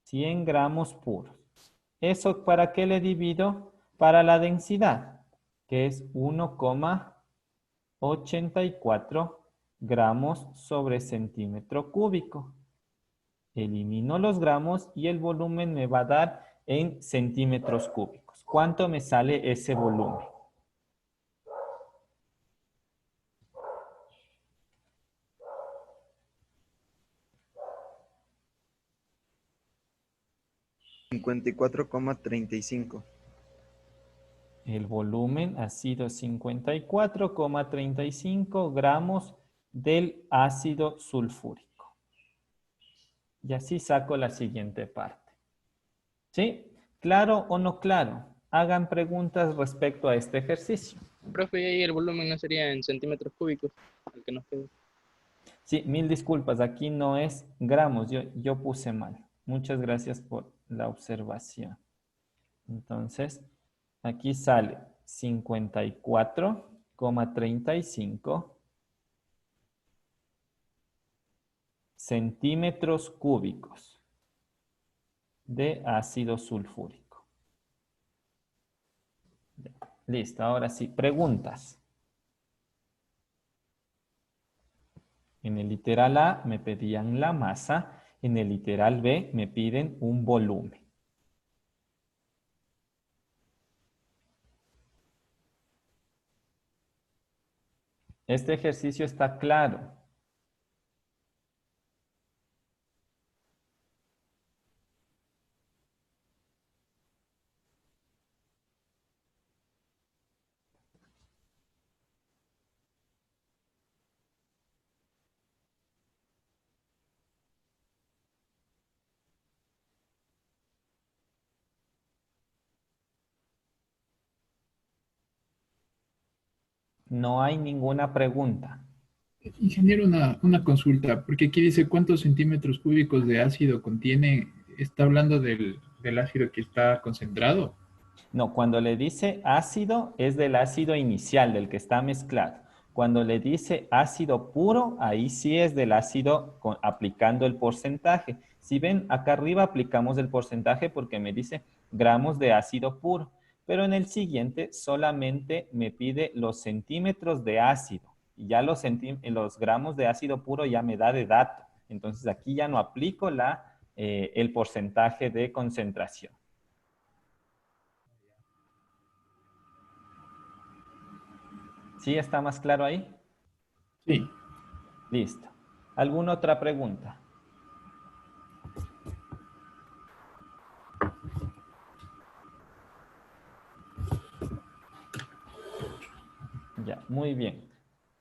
100 gramos puros. ¿Eso para qué le divido? Para la densidad, que es 1,84 gramos sobre centímetro cúbico. Elimino los gramos y el volumen me va a dar en centímetros cúbicos. ¿Cuánto me sale ese volumen? $54,35. El volumen ha sido 54,35 gramos del ácido sulfúrico. Y así saco la siguiente parte. ¿Sí? ¿Claro o no claro? Hagan preguntas respecto a este ejercicio. Profe, y ahí el volumen no sería en centímetros cúbicos, el que nos quedó. Sí, mil disculpas. Aquí no es gramos. Yo puse mal. Muchas gracias por la observación. Entonces, Aquí sale 54,35 centímetros cúbicos de ácido sulfúrico. Listo, ahora sí, preguntas. En el literal A me pedían la masa, en el literal B me piden un volumen. Este ejercicio está claro. No hay ninguna pregunta. Ingeniero, una consulta, porque aquí dice cuántos centímetros cúbicos de ácido contiene, está hablando del ácido que está concentrado. No, cuando le dice ácido es del ácido inicial, del que está mezclado. Cuando le dice ácido puro, ahí sí es del ácido aplicando el porcentaje. Si ven, acá arriba aplicamos el porcentaje porque me dice gramos de ácido puro. Pero en el siguiente solamente me pide los centímetros de ácido. Y ya los gramos de ácido puro ya me da de dato. Entonces aquí ya no aplico el porcentaje de concentración. ¿Sí está más claro ahí? Sí. Listo. ¿Alguna otra pregunta? Ya, muy bien.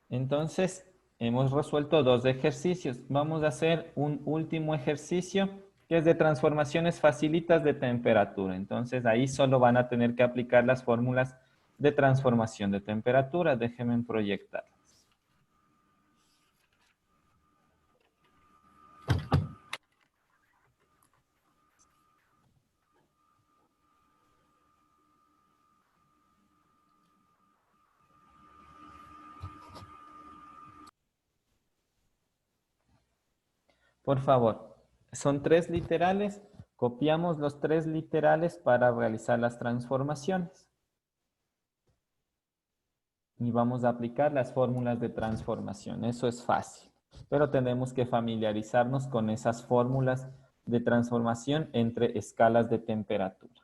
Entonces, hemos resuelto 2 ejercicios. Vamos a hacer un último ejercicio que es de transformaciones facilitas de temperatura. Entonces, ahí solo van a tener que aplicar las fórmulas de transformación de temperatura. Déjenme proyectarlas. Por favor, son 3 literales. Copiamos los 3 literales para realizar las transformaciones. Y vamos a aplicar las fórmulas de transformación. Eso es fácil, pero tenemos que familiarizarnos con esas fórmulas de transformación entre escalas de temperatura.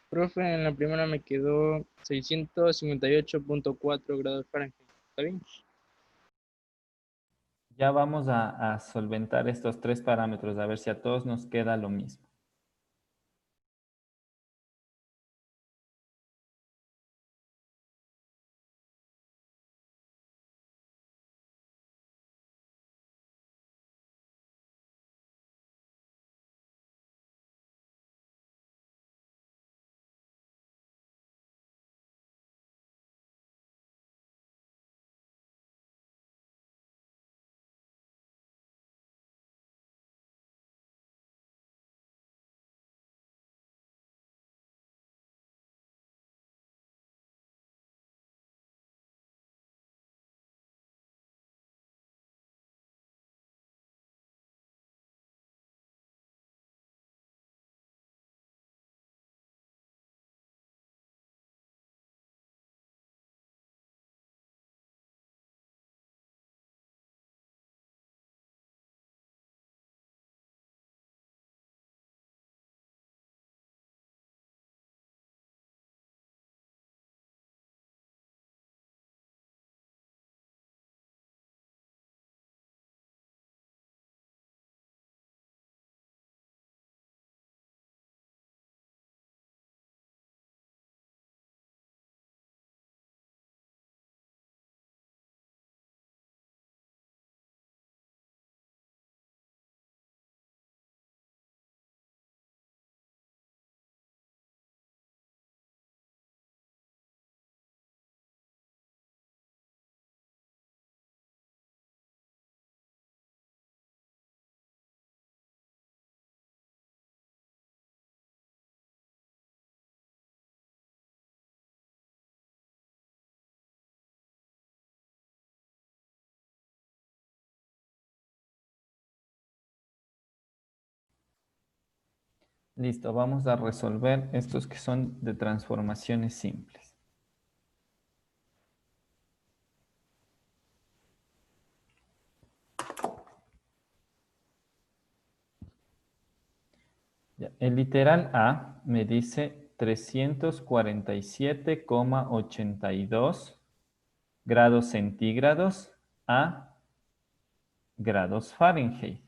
Profe, en la primera me quedó 658.4 grados Fahrenheit. ¿Está bien? Ya vamos a solventar estos 3 parámetros, a ver si a todos nos queda lo mismo. Listo, vamos a resolver estos que son de transformaciones simples. Ya, el literal A me dice 347,82 grados centígrados a grados Fahrenheit.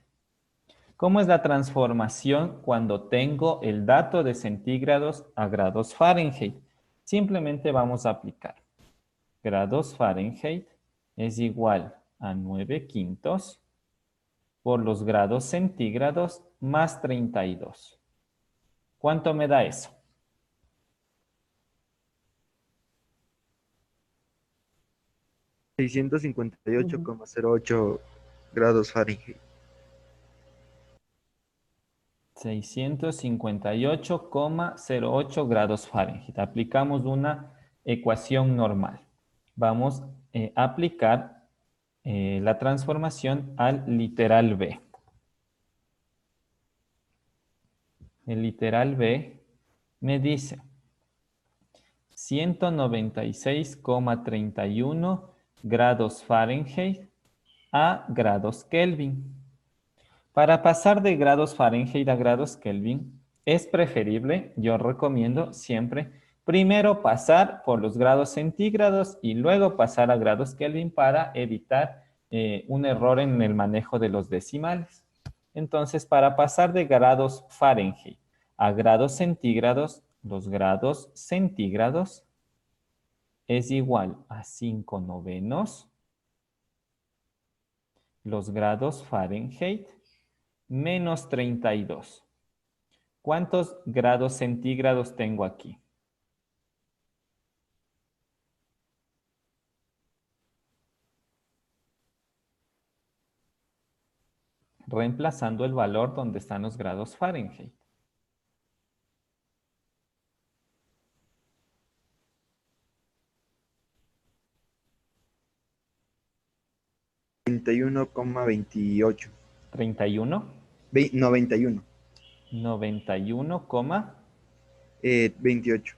¿Cómo es la transformación cuando tengo el dato de centígrados a grados Fahrenheit? Simplemente vamos a aplicar. Grados Fahrenheit es igual a 9/5 por los grados centígrados más 32. ¿Cuánto me da eso? Ujú. 658,08 grados Fahrenheit. 658,08 grados Fahrenheit. Aplicamos una ecuación normal. Vamos a aplicar la transformación al literal B. El literal B me dice 196,31 grados Fahrenheit a grados Kelvin. Para pasar de grados Fahrenheit a grados Kelvin, es preferible, yo recomiendo siempre, primero pasar por los grados centígrados y luego pasar a grados Kelvin para evitar un error en el manejo de los decimales. Entonces, para pasar de grados Fahrenheit a grados centígrados, los grados centígrados es igual a 5/9 los grados Fahrenheit menos 32. ¿Cuántos grados centígrados tengo aquí? Reemplazando el valor donde están los grados Fahrenheit. $31,28. 31. 91. 91,28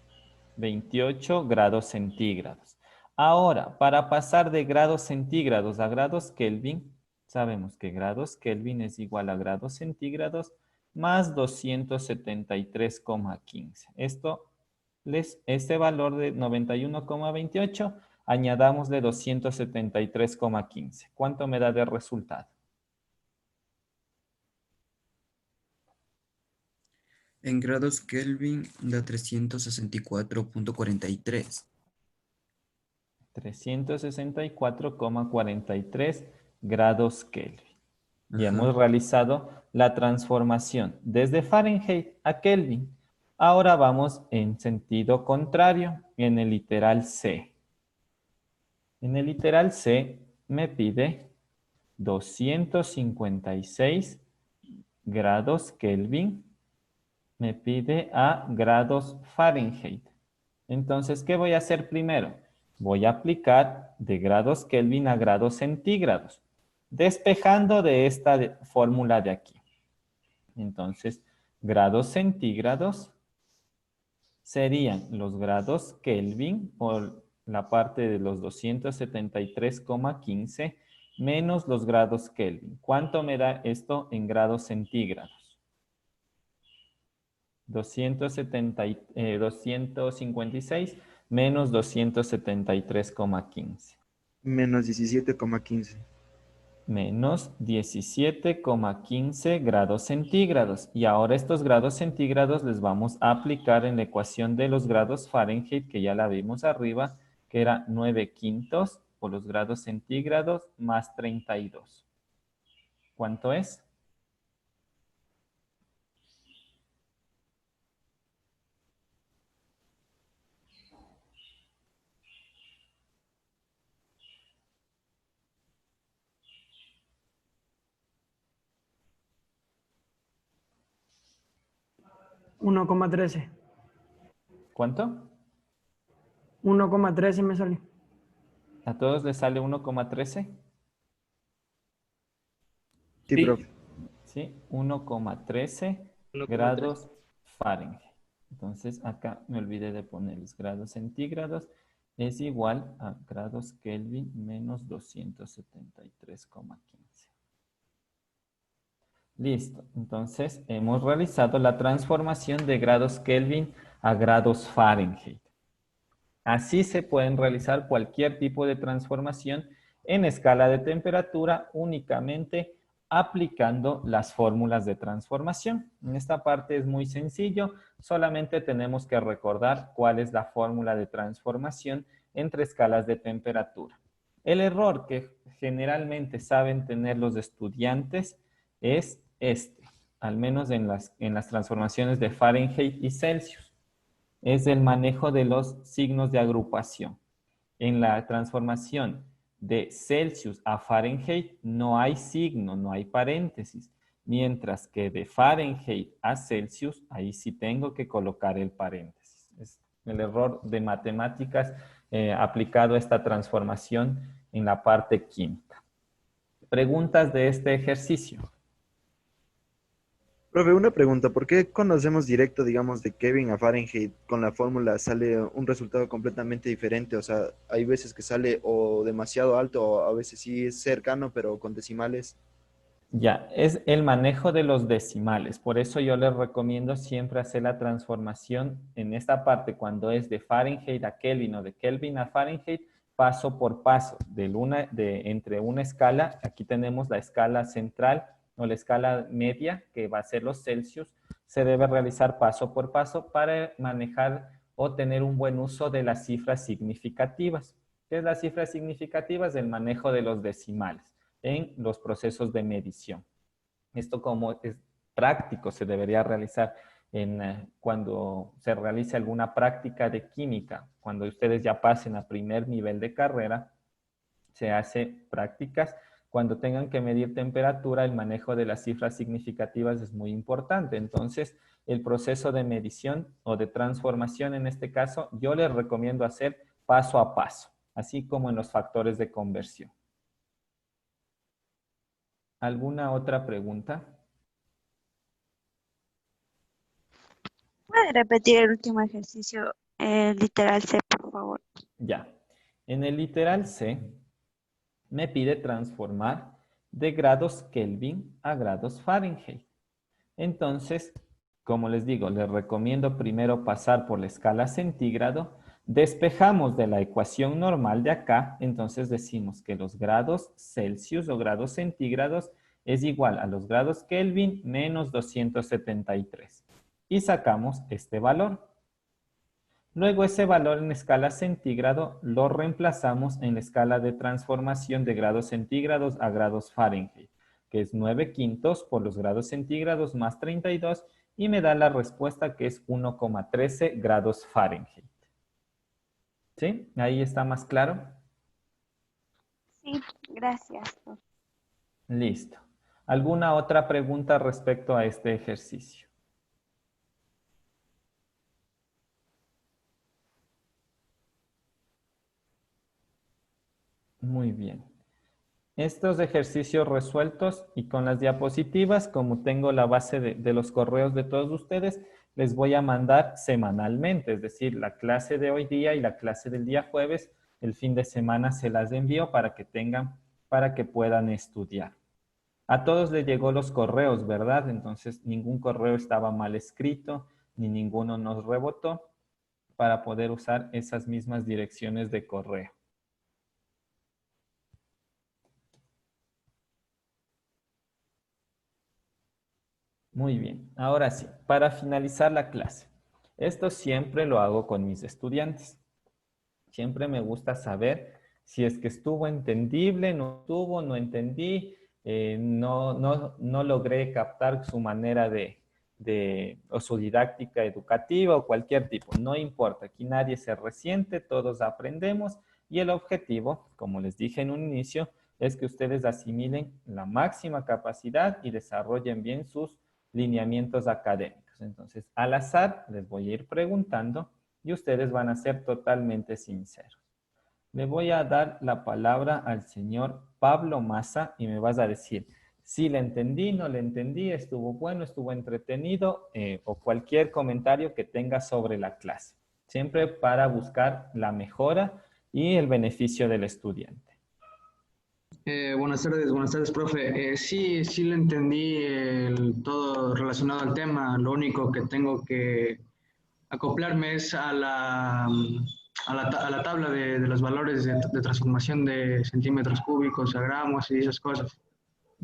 28. grados centígrados. Ahora, para pasar de grados centígrados a grados Kelvin, sabemos que grados Kelvin es igual a grados centígrados más 273,15. Este valor de 91,28, añadámosle 273,15. ¿Cuánto me da de resultado? En grados Kelvin da 364,43. 364,43 grados Kelvin. Y Ajá. hemos realizado la transformación desde Fahrenheit a Kelvin. Ahora vamos en sentido contrario, en el literal C. En el literal C me pide 256 grados Kelvin. Me pide a grados Fahrenheit. Entonces, ¿qué voy a hacer primero? Voy a aplicar de grados Kelvin a grados centígrados, despejando de esta fórmula de aquí. Entonces, grados centígrados serían los grados Kelvin por la parte de los 273,15 menos los grados Kelvin. ¿Cuánto me da esto en grados centígrados? 256 menos 273,15. Menos 17,15. Menos 17,15 grados centígrados. Y ahora estos grados centígrados les vamos a aplicar en la ecuación de los grados Fahrenheit, que ya la vimos arriba, que era 9/5 por los grados centígrados más 32. ¿Cuánto es? $1,13. ¿Cuánto? 1,13 me salió. ¿A todos les sale 1,13? Sí, Sí. profe. Sí, 1,13 1,13. grados Fahrenheit. Entonces, acá me olvidé de poner los grados centígrados. Es igual a grados Kelvin menos 273,15. Listo. Entonces, hemos realizado la transformación de grados Kelvin a grados Fahrenheit. Así se pueden realizar cualquier tipo de transformación en escala de temperatura únicamente aplicando las fórmulas de transformación. En esta parte es muy sencillo, solamente tenemos que recordar cuál es la fórmula de transformación entre escalas de temperatura. El error que generalmente saben tener los estudiantes es este, al menos en las transformaciones de Fahrenheit y Celsius. Es el manejo de los signos de agrupación. En la transformación de Celsius a Fahrenheit no hay signo, no hay paréntesis, mientras que de Fahrenheit a Celsius, ahí sí tengo que colocar el paréntesis. Es el error de matemáticas aplicado a esta transformación en la parte química. Preguntas de este ejercicio. Profe, una pregunta, ¿por qué cuando hacemos directo, digamos, de Kelvin a Fahrenheit con la fórmula sale un resultado completamente diferente? O sea, hay veces que sale o demasiado alto o a veces sí es cercano, pero con decimales. Ya, es el manejo de los decimales. Por eso yo les recomiendo siempre hacer la transformación en esta parte cuando es de Fahrenheit a Kelvin o de Kelvin a Fahrenheit, paso por paso, entre una escala, aquí tenemos la escala central o la escala media, que va a ser los Celsius, se debe realizar paso por paso para manejar o tener un buen uso de las cifras significativas. ¿Qué es las cifras significativas? El manejo de los decimales en los procesos de medición. Esto como es práctico se debería realizar cuando se realice alguna práctica de química. Cuando ustedes ya pasen a primer nivel de carrera, se hace prácticas. Cuando tengan que medir temperatura, el manejo de las cifras significativas es muy importante. Entonces, el proceso de medición o de transformación en este caso, yo les recomiendo hacer paso a paso, así como en los factores de conversión. ¿Alguna otra pregunta? ¿Puede repetir el último ejercicio, el literal C, por favor? Ya. En el literal C, me pide transformar de grados Kelvin a grados Fahrenheit. Entonces, como les digo, les recomiendo primero pasar por la escala centígrado. Despejamos de la ecuación normal de acá, entonces decimos que los grados Celsius o grados centígrados es igual a los grados Kelvin menos 273. Y sacamos este valor. Luego ese valor en escala centígrado lo reemplazamos en la escala de transformación de grados centígrados a grados Fahrenheit, que es 9/5 por los grados centígrados más 32 y me da la respuesta que es 1,13 grados Fahrenheit. ¿Sí? ¿Ahí está más claro? Sí, gracias. Listo. ¿Alguna otra pregunta respecto a este ejercicio? Muy bien. Estos ejercicios resueltos y con las diapositivas, como tengo la base de los correos de todos ustedes, les voy a mandar semanalmente, es decir, la clase de hoy día y la clase del día jueves, el fin de semana se las envío para que puedan estudiar. A todos les llegó los correos, ¿verdad? Entonces, ningún correo estaba mal escrito, ni ninguno nos rebotó para poder usar esas mismas direcciones de correo. Muy bien, ahora sí, para finalizar la clase. Esto siempre lo hago con mis estudiantes. Siempre me gusta saber si es que estuvo entendible, no estuvo, no entendí, no logré captar su manera o su didáctica educativa o cualquier tipo. No importa, aquí nadie se resiente, todos aprendemos y el objetivo, como les dije en un inicio, es que ustedes asimilen la máxima capacidad y desarrollen bien sus lineamientos académicos. Entonces, al azar les voy a ir preguntando y ustedes van a ser totalmente sinceros. Le voy a dar la palabra al señor Pablo Massa y me vas a decir, Si le entendí, no le entendí, estuvo bueno, estuvo entretenido, o cualquier comentario que tenga sobre la clase. Siempre para buscar la mejora y el beneficio del estudiante. Buenas tardes, profe. Sí, sí le entendí todo relacionado al tema. Lo único que tengo que acoplarme es a la tabla de los valores de transformación de centímetros cúbicos a gramos y esas cosas.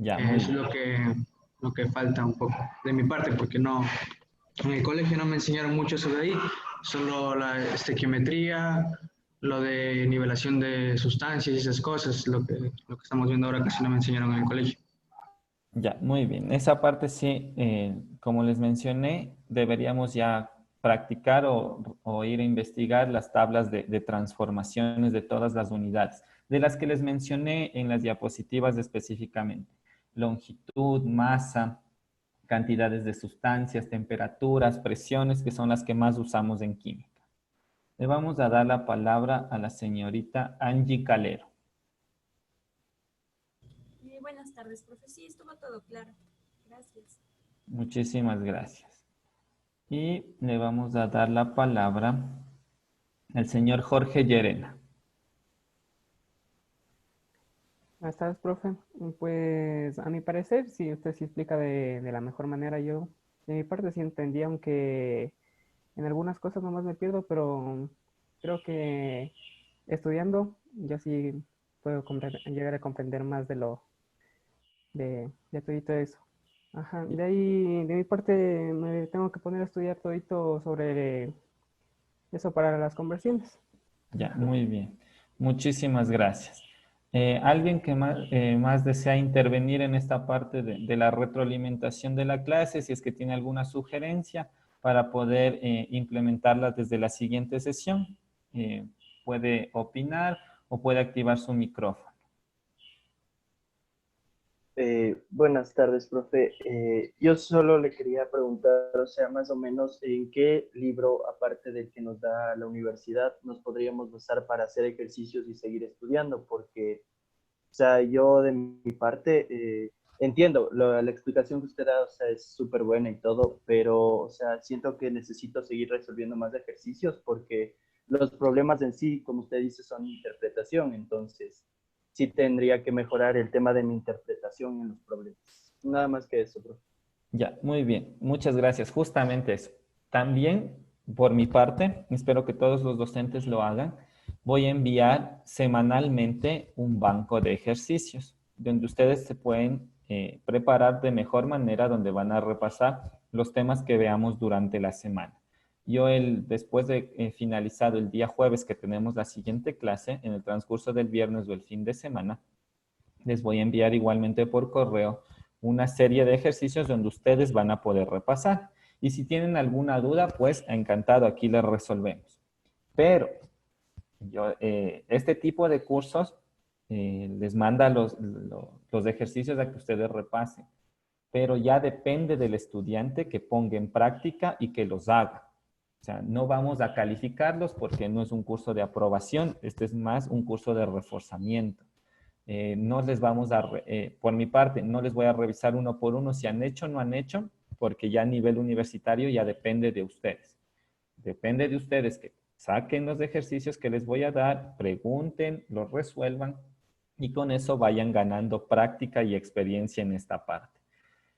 Ya, muy Es bien. lo que falta un poco de mi parte, porque no, en el colegio no me enseñaron mucho eso de ahí, solo la estequiometría, lo de nivelación de sustancias y esas cosas, lo que estamos viendo ahora casi no me enseñaron en el colegio. Ya, muy bien. Esa parte sí, como les mencioné, deberíamos ya practicar o ir a investigar las tablas de transformaciones de todas las unidades, de las que les mencioné en las diapositivas específicamente. Longitud, masa, cantidades de sustancias, temperaturas, presiones, que son las que más usamos en química. Le vamos a dar la palabra a la señorita Angie Calero. Buenas tardes, profe. Sí, estuvo todo claro. Gracias. Muchísimas gracias. Y le vamos a dar la palabra al señor Jorge Llerena. Buenas tardes, profe. Pues a mi parecer, sí, usted sí explica de la mejor manera. Yo, de mi parte, sí entendí, aunque en algunas cosas nomás me pierdo, pero creo que estudiando yo sí puedo llegar a comprender más de todito eso. Ajá. De ahí, de mi parte, me tengo que poner a estudiar todito sobre eso para las conversiones. Ya, muy bien. Muchísimas gracias. ¿Alguien que más desea intervenir en esta parte de la retroalimentación de la clase? Si es que tiene alguna sugerencia para poder implementarla desde la siguiente sesión, puede opinar o puede activar su micrófono. Buenas tardes, profe. Yo solo le quería preguntar, o sea, más o menos, ¿en qué libro, aparte del que nos da la universidad, nos podríamos basar para hacer ejercicios y seguir estudiando? Porque, o sea, yo de mi parte entiendo la explicación que usted da, o sea, es súper buena y todo, pero, o sea, siento que necesito seguir resolviendo más ejercicios porque los problemas en sí, como usted dice, son interpretación, entonces sí tendría que mejorar el tema de mi interpretación en los problemas. Nada más que eso, profe. Ya, muy bien. Muchas gracias. Justamente eso. También, por mi parte, espero que todos los docentes lo hagan, voy a enviar semanalmente un banco de ejercicios donde ustedes se pueden preparar de mejor manera, donde van a repasar los temas que veamos durante la semana. Yo, después de finalizado el día jueves que tenemos la siguiente clase, en el transcurso del viernes o el fin de semana, les voy a enviar igualmente por correo una serie de ejercicios donde ustedes van a poder repasar. Y si tienen alguna duda, pues encantado, aquí les resolvemos. Pero este tipo de cursos les manda los ejercicios a que ustedes repasen. Pero ya depende del estudiante que ponga en práctica y que los haga. O sea, no vamos a calificarlos porque no es un curso de aprobación, este es más un curso de reforzamiento. No les vamos a, por mi parte, no les voy a revisar uno por uno si han hecho o no han hecho, porque ya a nivel universitario ya depende de ustedes. Depende de ustedes que saquen los ejercicios que les voy a dar, pregunten, los resuelvan y con eso vayan ganando práctica y experiencia en esta parte.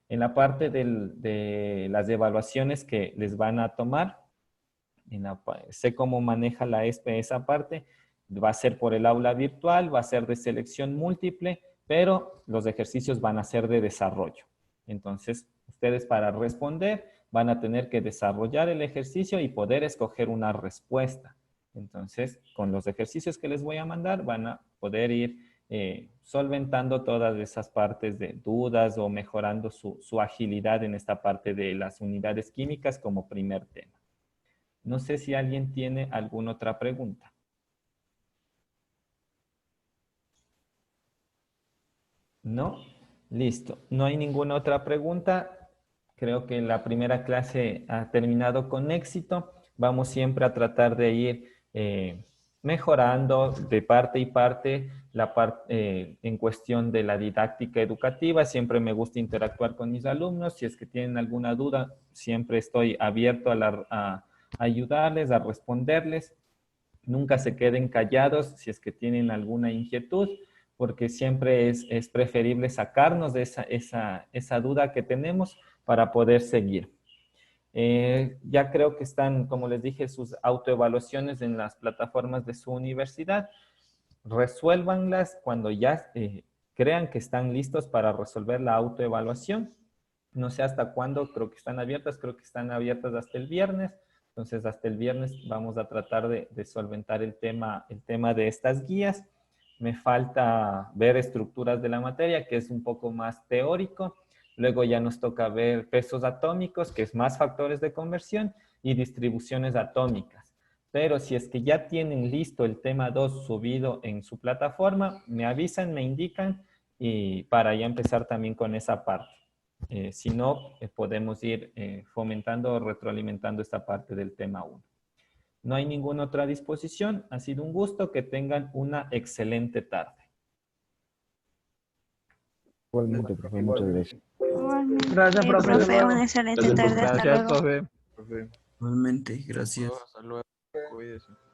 En la parte de las evaluaciones que les van a tomar, sé cómo maneja la ESPE esa parte, va a ser por el aula virtual, va a ser de selección múltiple, pero los ejercicios van a ser de desarrollo. Entonces, ustedes para responder van a tener que desarrollar el ejercicio y poder escoger una respuesta. Entonces, con los ejercicios que les voy a mandar, van a poder ir solventando todas esas partes de dudas o mejorando su agilidad en esta parte de las unidades químicas como primer tema. No sé si alguien tiene alguna otra pregunta. ¿No? Listo. No hay ninguna otra pregunta. Creo que la primera clase ha terminado con éxito. Vamos siempre a tratar de ir mejorando de parte y parte en cuestión de la didáctica educativa. Siempre me gusta interactuar con mis alumnos. Si es que tienen alguna duda, siempre estoy abierto a ayudarles, a responderles. Nunca se queden callados si es que tienen alguna inquietud, porque siempre es preferible sacarnos de esa duda que tenemos para poder seguir. Ya creo que están, como les dije, sus autoevaluaciones en las plataformas de su universidad. Resuélvanlas cuando ya crean que están listos para resolver la autoevaluación. No sé hasta cuándo creo que están abiertas hasta el viernes. Entonces, hasta el viernes vamos a tratar de solventar el tema de estas guías. Me falta ver estructuras de la materia, que es un poco más teórico. Luego ya nos toca ver pesos atómicos, que es más factores de conversión, y distribuciones atómicas. Pero si es que ya tienen listo el tema 2 subido en su plataforma, me avisan, me indican, y para ya empezar también con esa parte. Si no, podemos ir fomentando o retroalimentando esta parte del tema 1. No hay ninguna otra disposición. Ha sido un gusto. Que tengan una excelente tarde. Igualmente, profe, muchas gracias. Gracias, profe. Profe, una excelente tarde. Hasta Gracias, luego. profe. Igualmente, gracias. Hasta luego. Cuídese.